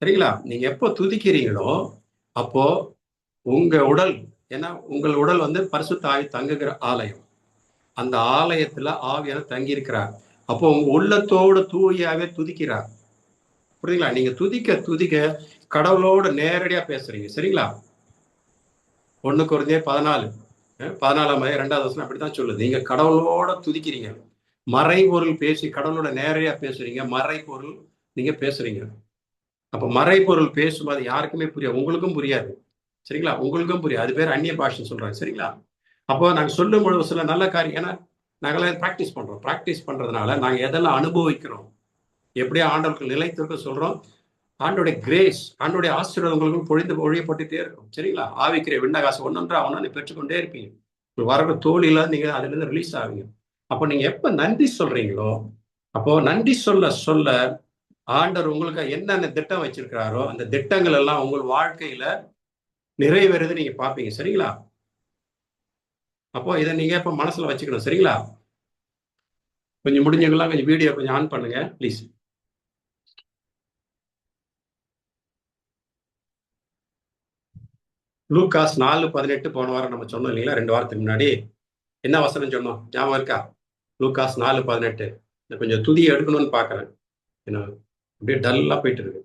சரிங்களா? நீங்க எப்போ துதிக்கிறீங்களோ அப்போ உங்க உடல், ஏன்னா உங்கள் உடல் வந்து பரிசுத்த ஆவி தங்குகிற ஆலயம். அந்த ஆலயத்துல ஆவியான தங்கி இருக்கிறார். அப்போ உங்க உள்ளத்தோடு தூயாவே துதிக்கிறார். புரியுதுங்களா? நீங்க துதிக்க துதிக்க கடவுளோட நேரடியா பேசுறீங்க. சரிங்களா? 1 கொரிந்தியர் 14 14ஆம் 2வது வசனம் அப்படித்தான் சொல்லுது. நீங்க கடவுளோட துதிக்கிறீங்க. மறைபொருள் பேசி கடவுளோட நேரடியா பேசுறீங்க. மறைபொருள் நீங்க பேசுறீங்க. அப்ப மறைபொருள் பேசும்போது யாருக்குமே புரியாது. உங்களுக்கும் புரியாது. சரிங்களா? உங்களுக்கும் புரியாது. அது பேர் அந்நிய பாஷை சொல்றாங்க. சரிங்களா? அப்போ நாங்க சொல்லும் பொழுது சில நல்ல காரியம், ஏன்னா நாங்களாம் பிராக்டிஸ் பண்றோம். பிராக்டிஸ் பண்றதுனால நாங்க எதெல்லாம் அனுபவிக்கிறோம், எப்படியா ஆண்டவருக்கு நிலைத்திருக்க சொல்றோம். ஆண்டோடைய கிரேஸ், ஆண்டோடைய ஆசீர்வாதம் உங்களுக்கு பொழிந்து ஒழியப்பட்டுட்டே இருக்கும். சரிங்களா? ஆவிக்கிற விண்ணகாசு ஒன்னொன்றா நீ பெற்றுக்கொண்டே இருப்பீங்க. வர தோழில நீங்க அதுல இருந்து ரிலீஸ் ஆவீங்க. அப்போ நீங்க எப்ப நன்றி சொல்றீங்களோ, அப்போ நன்றி சொல்ல சொல்ல ஆண்டவர் உங்களுக்கு என்னென்ன திட்டம் வச்சிருக்கிறாரோ அந்த திட்டங்கள் எல்லாம் உங்கள் வாழ்க்கையில நிறைவேறது நீங்க பாப்பீங்க. சரிங்களா? அப்போ இதை நீங்க இப்ப மனசுல வச்சுக்கணும். சரிங்களா? கொஞ்சம் முடிஞ்சவங்களாம் கொஞ்சம் வீடியோ கொஞ்சம் ஆன் பண்ணுங்க ப்ளீஸ். லூகாஸ் 4:18 போன வாரம் நம்ம சொன்னோம் இல்லைங்களா? 2 வாரத்துக்கு முன்னாடி என்ன வசனம் சொன்னோம்? ஞாபகம் இருக்கா? லூகாஸ் 4:18. கொஞ்சம் துதியை எடுக்கணும்னு பாக்குறேன். ஏன்னா அப்படியே டல்லா போயிட்டு இருக்கு.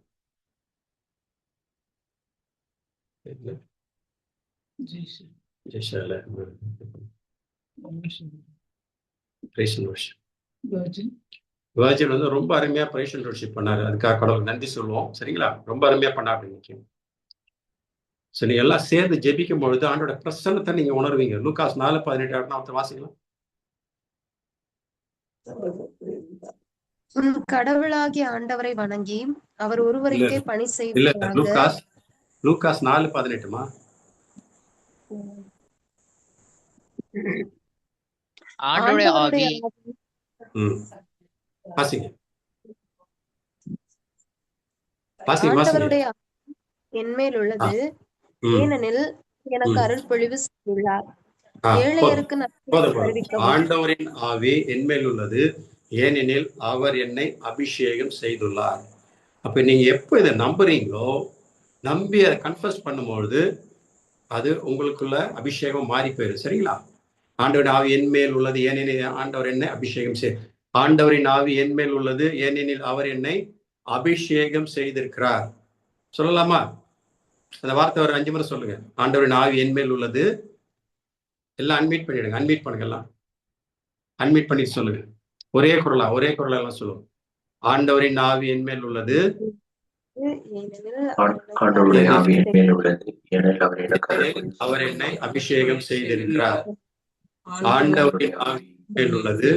வேர்ஜின் வந்து ரொம்ப அருமையா பிரைஸ் அண்ட் வொர்ஷிப் பண்ணாரு. அதுக்காக கடவுளுக்கு நன்றி சொல்லுவோம். சரிங்களா? ரொம்ப அருமையா பண்ணாரு இன்னைக்கு. சரி, எல்லாம் சேர்ந்து ஜெபிக்கும் பொழுது ஆண்டோட பிரசன்னத்தை நீங்க உணர்வீங்க. லூகாஸ் 4:18 வாசிக்கலாம். கடவுளாகிய ஆண்டவரை வணங்கி அவர் ஒருவருக்கே பணி செய்வதாக. லூகாஸ் 4:18மா? ஆண்டவருடைய ஆவி ஆண்டவருடைய என்மேல் உள்ளது, ஏனெனில் எனக்கு அருள் பொழிவு செய்துள்ளார். ஏழையருக்கு நற்செய்தி அறிவிக்கவும். ஆண்டவரின் ஆவி என்மேல் உள்ளது, ஏனெனில் அவர் என்னை அபிஷேகம் செய்துள்ளார். அப்ப நீங்க எப்போ இதை நம்புறீங்களோ, நம்பி அதை கன்ஃபஸ் பண்ணும்பொழுது அது உங்களுக்குள்ள அபிஷேகம் மாறி போயிடும். சரிங்களா? ஆண்டவரின் ஆவி என்மேல் உள்ளது, ஏனெனில் ஆண்டவர் என்னை அபிஷேகம் செய் ஆண்டவரின் ஆவி என்மேல் உள்ளது, ஏனெனில் அவர் என்னை அபிஷேகம் செய்திருக்கிறார். சொல்லலாமா? அந்த வார்த்தை ஒரு 5 முறை சொல்லுங்க. ஆண்டவரின் ஆவி என்மேல் உள்ளது. எல்லாம் அன்மீட் பண்ணிடுங்க. அன்மீட் பண்ணுங்க. எல்லாம் அன்மீட் பண்ணி சொல்லுங்க. ஒரே குரலா எல்லாம் சொல்லுவோம். ஆண்டவரின் ஆவி என்மேல் உள்ளது, அவர் என்னை அபிஷேகம் செய்திருக்கிறார். ஆண்டவரின் ஆவி என்மேல் உள்ளது,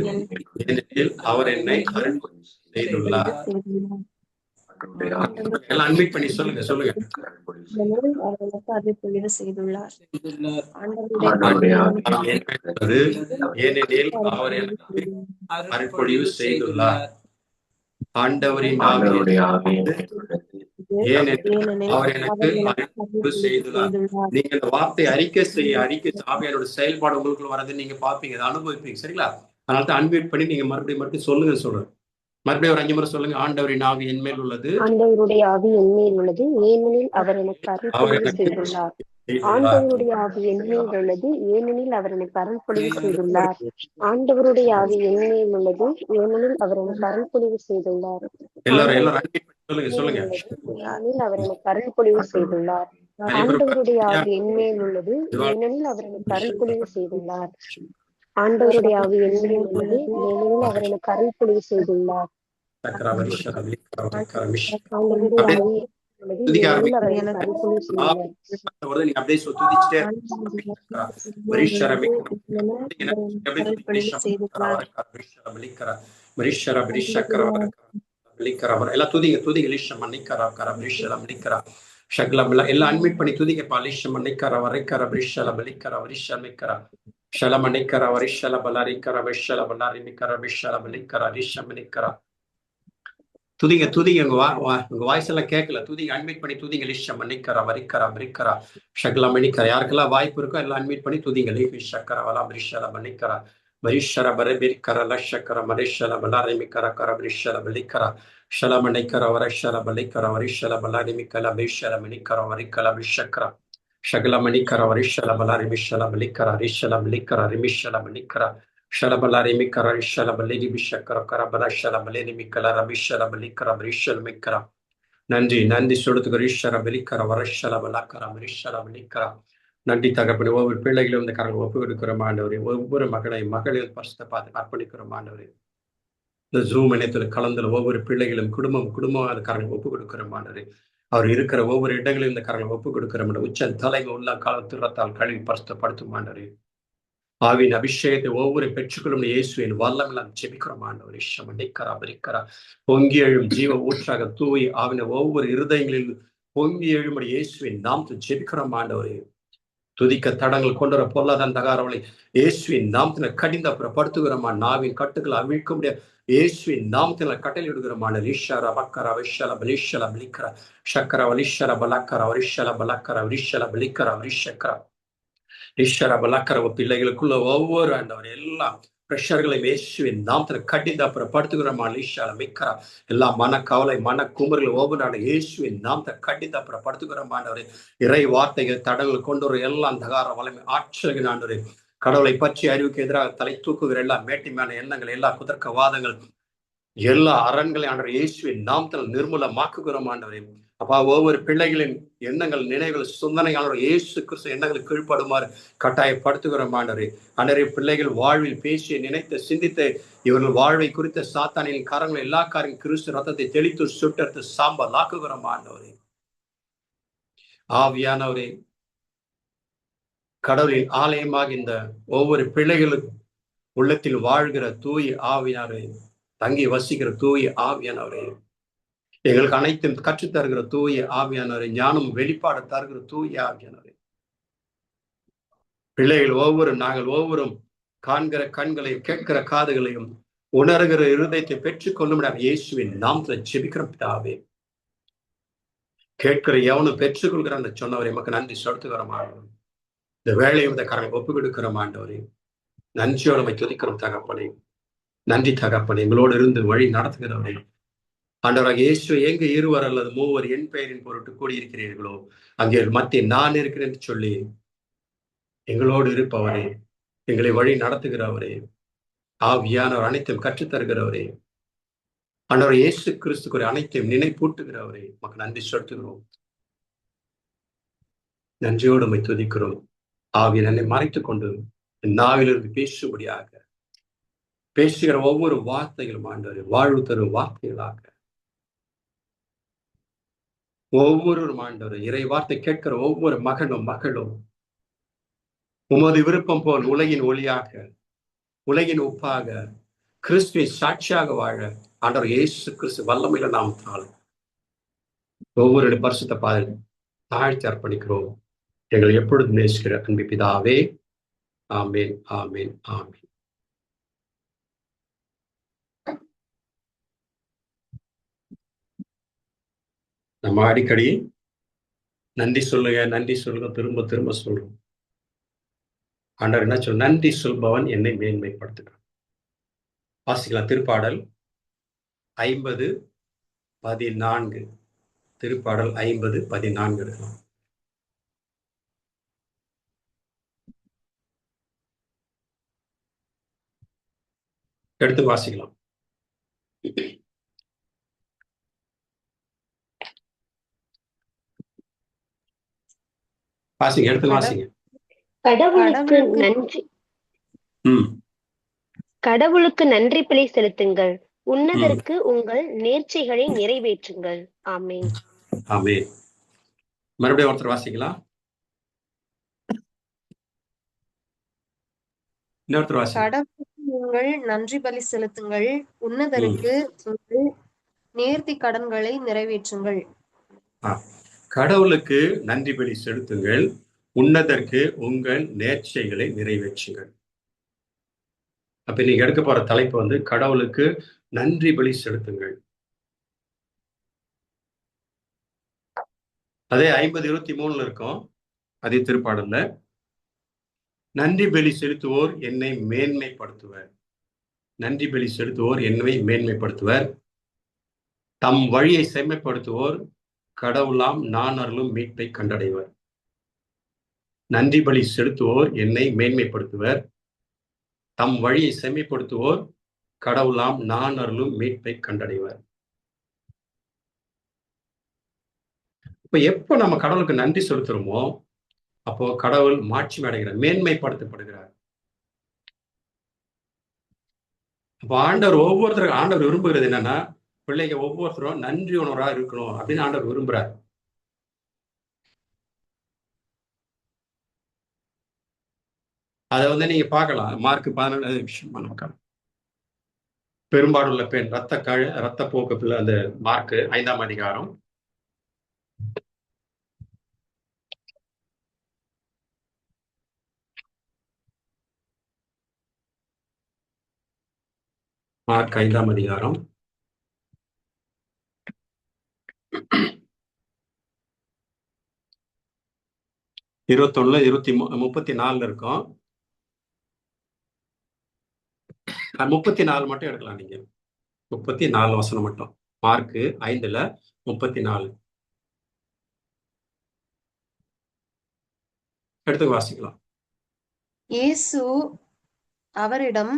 ஏனெனில் அவர் என்னை அருள் செய்துள்ளார். எல்லாம் அன்மீட் பண்ணி சொல்லுங்க. ஏனெனில் அவர் எனக்கு அருள்பொழிவு செய்துள்ளார். ஆண்டவரின் ஆவி ஏனெனில் அவர் எனக்கு அருள்பொழிவு செய்துள்ளார். நீங்க இந்த வார்த்தை அறிக்கை ஆவியானோட செயல்பாடு உங்களுக்குள்ள வரது நீங்க பாப்பீங்க, அதை அனுபவிப்பீங்க. சரிங்களா? அதனால தான் அன்மியூட் பண்ணி நீங்க மறுபடியும் சொல்லுங்க. மறுபடியும் ஒரு 5 முறை சொல்லுங்க. ஆண்டவரின் ஆவி என்மேல் உள்ளது, ஆண்டவருடைய ஆவி என்மேல் உள்ளது, ஏனெனில் அவர் எனக்கு அருள்பொழிவு செய்துள்ளார். ஆண்டவருடைய ஆவி என்மேல் உள்ளது, ஏனெனில் அவர் எனக்கு அருள்பொழிவு செய்துள்ளார். ஆண்டவருடைய ஆவி என்மேல் உள்ளது, ஏனெனில் அவர் எனக்கு அருள்பொழிவு செய்துள்ளார். ஏனெனில் அவர் எனக்கு அருள்பொழிவு செய்துள்ளார். ஆண்டவருடைய ஆவி என்மேல் உள்ளது, ஏனெனில் அவர் எனக்கு அருள்பொழிவு செய்துள்ளார். ஆண்டவருடைய ஆவி என்மேல் உள்ளது, ஏனெனில் அவர் எனக்கு அருள்பொழிவு செய்துள்ளார். எல்லாம் அன்மிட் பண்ணி துதிக்கப்பா. லிஷமனிக்கர வரைக்கர பிரிஷல பலிக்கர வரிஷமிக்கர ஷலமணிக்கர வரிஷல பலரிக்கர விஷல பலரிமிக்கர விஷல பலிக்கர ரிஷமனிக்கர. துதிங்க. உங்க வாய்ஸ் எல்லாம் கேட்கல. துதிங்க, அன்மிட் பண்ணி துதிங்க. லிஷமனிக்கர வரிக்கர பிரிக்கர ஷக்ல மணிக்கர. யாருக்கெல்லாம் வாய்ப்பு இருக்கோ எல்லாம் அன்மிட் பண்ணி துதிங்க. லிஷக்கர வலா பிரிஷல பலிக்கர மரிஷர பரபிரிக்கர லஷக்கர மரிஷல பலாரிமிக்கர கரபிரிஷல பலிக்கர ஷலமணிக்கர வரஷல பலிக்கர வரிஷல பலாரிமிக்கல பிஷல மணிக்கர வரிக்கல பிஷக்கர ஷகல மணிக்கர வரிஷல பலாரிமிஷல பலிக்கர ரிஷல பலிக்கர ரிமிஷல மணிக்கர ஷலபலாரிமிக்கர ரிஷல பலிரி பிஷக்கர கரபரஷல பலிரிமிக்கல ரபிஷல பலிக்கர பிரிஷல மிக்கர. நன்றி நன்றி சொல்றதுக்கு ரிஷர பலிக்கர வரஷல பலாக்கர மரிஷல பலிக்கர. நன்றி தகப்படி ஒவ்வொரு பிள்ளைகளும் இந்த கரங்களை ஒப்பு கொடுக்கிற ஆண்டவரே, ஒவ்வொரு மகளையும் பரிசுத்த பார்த்து அர்ப்பணிக்கிற ஆண்டவரே. இந்த ஜூம் இணையத்தில் கலந்துல ஒவ்வொரு பிள்ளைகளும் குடும்பம் அந்த கரங்களை ஒப்பு கொடுக்கிற ஆண்டவரே. அவர் இருக்கிற ஒவ்வொரு இடங்களையும் இந்த கரங்களை ஒப்பு கொடுக்கிற உச்ச தலைங்க உள்ள காலத்துறத்தால் கழுவி பரிசுத்தப்படுத்தும் ஆண்டவரே. ஆவின் அபிஷேகத்தை ஒவ்வொரு பெற்றுக்கொள்ளும் இயேசுவின் வல்லமெல்லாம் ஜெபிக்கிறோம் ஆண்டவர். இஷமணிக்கரா பரிக்கரா பொங்கி எழும் ஜீவ ஊற்றாக தூய் ஆவின ஒவ்வொரு இருதயங்களில் பொங்கி எழும்படி இயேசுவின் நாமத்தை ஜெபிக்கிறோம் ஆண்டவரே. துதிக்க தடங்கள் கொண்டு வர பொல்லாதான் தகாரவளை இயேசுவின் நாமத்தின கடிந்தப்புறப்படுத்துகிறோமா. நாவின் கட்டுக்களை அவிழ்க்க முடியாது இயேசுவின் நாமத்தின கட்டளையிடுகிறோமான. ஈஷர பக்கர விஷல பலிஷல பலிக்கர சக்கர வலிஷர பலக்கர வரிஷல பலக்கர விரிஷல பலிக்கர விரிஷக்கர ஈஸ்வர பலக்கரவ பிள்ளைகளுக்குள்ள ஒவ்வொரு ஆண்டவர் எல்லா பிரஷர்களையும் இயேசுவின் நாமத்துல கடிந்தப்புறப்படுத்துகிறோமா. ஈஷால மிக்கரா எல்லா மனக்கவலை மன குமர்கள் ஒவ்வொரு இயேசுவின் நாமத்தை கடிந்தப்புறப்படுத்துகிறோம் ஆண்டவரே. இறை வார்த்தைகள் தடங்கள் கொண்டு வரும் எல்லாம் தகார வலிமை ஆற்றல்கள் ஆண்டவரே. கடவுளை பற்றி அறிவுக்கு எதிராக தலை தூக்குகிற எல்லா மேட்டிமையான எண்ணங்கள் எல்லா குதர்க்க வாதங்கள் எல்லா அரண்களையும் ஆண்டவர் இயேசுவின் நாமத்தில் நிர்மூலமாக்குகிறோம் ஆண்டவரே. அப்பா ஒவ்வொரு பிள்ளைகளின் எண்ணங்கள் நினைவுகள் சிந்தனையாளர் இயேசு கிறிஸ்து எண்ணங்களுக்கு கீழ்ப்படுமாறு கட்டாயப்படுத்துகிறோம் ஆண்டவரே. அன்றரை பிள்ளைகள் வாழ்வில் பேசிய நினைத்த சிந்தித்த இவர்கள் வாழ்வை குறித்த சாத்தானின் காரங்கள் எல்லா காரியம் கிறிஸ்து ரத்தத்தை தெளித்து சுட்டெடுத்து சாம்பல் ஆக்குகிறோம் ஆண்டவரே. ஆவியானவரே, கடவுளின் ஆலயமாக இந்த ஒவ்வொரு பிள்ளைகளுக்கும் உள்ளத்தில் வாழ்கிற தூய ஆவியானவரே, தங்கி வசிக்கிற தூய ஆவியானவரே, எங்களுக்கு அனைத்தும் கற்றுத் தருகிற தூய ஆவியானவரே, ஞானம் வெளிப்பாடு தருகிற தூய ஆவியானவரே. பிள்ளைகள் நாங்கள் ஒவ்வொரு காண்கிற கண்களையும் கேட்கிற காதுகளையும் உணர்கிற இருதயத்தை பெற்றுக் கொள்ளும் இயேசுவின் நாமத்துல ஜெபிக்கிறோம் பிதாவே. கேட்கிற எவனும் பெற்றுக் கொள்கிறான் சொன்னவரை மக்கள் நன்றி செலுத்துகிறோம் ஆண்டவரே. இந்த வேலையும் இந்த கரங்களை ஒப்புக் கொடுக்கிறோம் ஆண்டவரே. நன்றியோடு துதிக்கிறோம் தகப்பனே. நன்றி தகப்பனே, எங்களோடு இருந்து வழி நடத்துகிறவரே. ஆண்டவராக இயேசு எங்க இருவர் அல்லது மூவர் என் பெயரின் பொருட்டு கூடியிருக்கிறீர்களோ அங்கே மத்திய நான் இருக்கிறேன் என்று சொல்லி எங்களோடு இருப்பவரே, எங்களை வழி நடத்துகிறவரே, ஆவியானவர் அனைத்தையும் கற்றுத்தருகிறவரே, ஆண்டவர் இயேசு கிறிஸ்துக்கு அனைத்தையும் நினைப்பூட்டுகிறவரே, மக்கள் நன்றி செலுத்துகிறோம். நன்றியோடு உம்மை துதிக்கிறோம். ஆவியை என்னை மறைத்துக் கொண்டு நாவிலிருந்து பேசும்படியாக பேசுகிற ஒவ்வொரு வார்த்தைகளும் ஆண்டவரே வாழ்வு தரும் வார்த்தைகளாக ஒவ்வொரு ஆண்டவரே இறை வார்த்தை கேட்கிற ஒவ்வொரு மகனும் உமது விருப்பம் போல் உலகின் ஒளியாக உலகின் உப்பாக கிறிஸ்துவின் சாட்சியாக வாழ ஆண்டவர் இயேசு கிறிஸ்து வல்லமையில நாமத்தால் ஒவ்வொரு பரிசுத்த பாதையில் தாழ்த்தி அர்ப்பணிக்கிறோம். எங்களை எப்பொழுதும் நேசிக்கிற அன்பு பிதாவே. ஆமேன், ஆமேன், ஆமேன். நம்ம அடிக்கடி நன்றி சொல்லுங்க திரும்ப திரும்ப சொல்றோம். ஆண்டவர் என்ன சொல், நன்றி சொல்பவன் என்னை மேன்மைப்படுத்துகிறான். வாசிக்கலாம் திருப்பாடல் 50:14. திருப்பாடல் 50:14 இருக்கலாம். எடுத்து வாசிக்கலாம். வாசிங்க, எடுத்து வாசிங்க. கடவுளுக்கு நன்றி பலி செலுத்துங்கள், உன்னதருக்கு உங்கள் நேர்ச்சைகளை நிறைவேற்றுங்கள். ஆமென், ஆமென். மறுபடியும் ஒருத்தர் வாசிக்கலாம். இன்னொருத்தர் வாசிங்க. கடவுளுக்கு உங்கள் நன்றி பலி செலுத்துங்கள், உன்னதருக்கு உங்கள் நேர்த்தி கடன்களை நிறைவேற்றுங்கள். கடவுளுக்கு நன்றி பலி செலுத்துங்கள், உன்னதற்கு உங்கள் நேர்ச்சைகளை நிறைவேற்றுங்கள். அப்ப நீங்க எடுக்க போற தலைப்பு வந்து கடவுளுக்கு நன்றி பலி செலுத்துங்கள். அதே 50:23 இருக்கும். அதே திருப்பாடல்ல நன்றி பலி செலுத்துவோர் என்னை மேன்மைப்படுத்துவர். நன்றி பலி செலுத்துவோர் என்னை மேன்மைப்படுத்துவர். தம் வழியை செம்மைப்படுத்துவோர் கடவுளாம் நான் அருளும் மீட்பை கண்டடைவர். நன்றி பலி செலுத்துவோர் என்னை மேன்மைப்படுத்துவர். தம் வழியை செம்மைப்படுத்துவோர் கடவுளாம் நான் அருளும் மீட்பை கண்டடைவர். இப்ப எப்ப நம்ம கடவுளுக்கு நன்றி செலுத்துறோமோ அப்போ கடவுள் மாட்சிமை அடைகிறார், மேன்மைப்படுத்தப்படுகிறார். அப்போ ஆண்டவர் விரும்புகிறது என்னன்னா, பிள்ளைங்க ஒவ்வொருத்தரும் நன்றி உணர்வா இருக்கணும் அப்படின்னு ஆண்டவர் விரும்புறார். அதை நீங்க பார்க்கலாம். மார்க் 14 பெரும்பாடுள்ள பெண் ரத்த போக்கு பிள்ளை, அந்த மார்க் 5ஆம் அதிகாரம். மார்க் 5ஆம் அதிகாரம் 21, 34 இருக்கும். 34 மட்டும் எடுக்கலாம் நீங்க. 34 வசனம் மட்டும். மார்க் 5:34 எடுத்து வாசிக்கலாம். இயேசு அவரிடம்,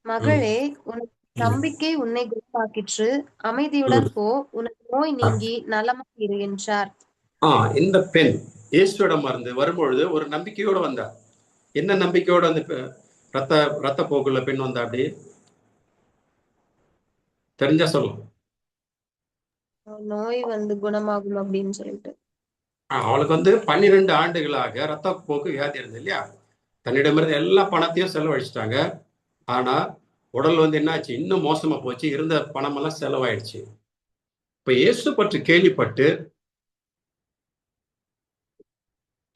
மகளே, உன் நம்பிக்கை உன்னை குணமாக்கிற்று, அமைதியுடன் போ, உனக்கு நோய் நீங்கி நலமாய் இரு என்றார். இந்த பெண் இயேசுவிடம் வரும்பொழுது ஒரு நம்பிக்கையோடு வந்தார். என்ன நம்பிக்கையோட அந்த ரத்த போக்குள்ள பெண் வந்தா? அப்படி தெரிஞ்சா சொல்லும். நோய் குணமாகும் அப்படின்னு சொல்லிட்டு அவளுக்கு 12 ஆண்டுகளாக ரத்த போக்கு வியாதி இருந்தது இல்லையா? தன்னிடமிருந்து எல்லா பணத்தையும் செலவழிச்சிட்டாங்க. ஆனா உடல் என்னாச்சு, இன்னும் மோசமா போச்சு. இருந்த பணமெல்லாம் செலவாயிடுச்சு. இப்ப இயேசு பற்றி கேள்விப்பட்டு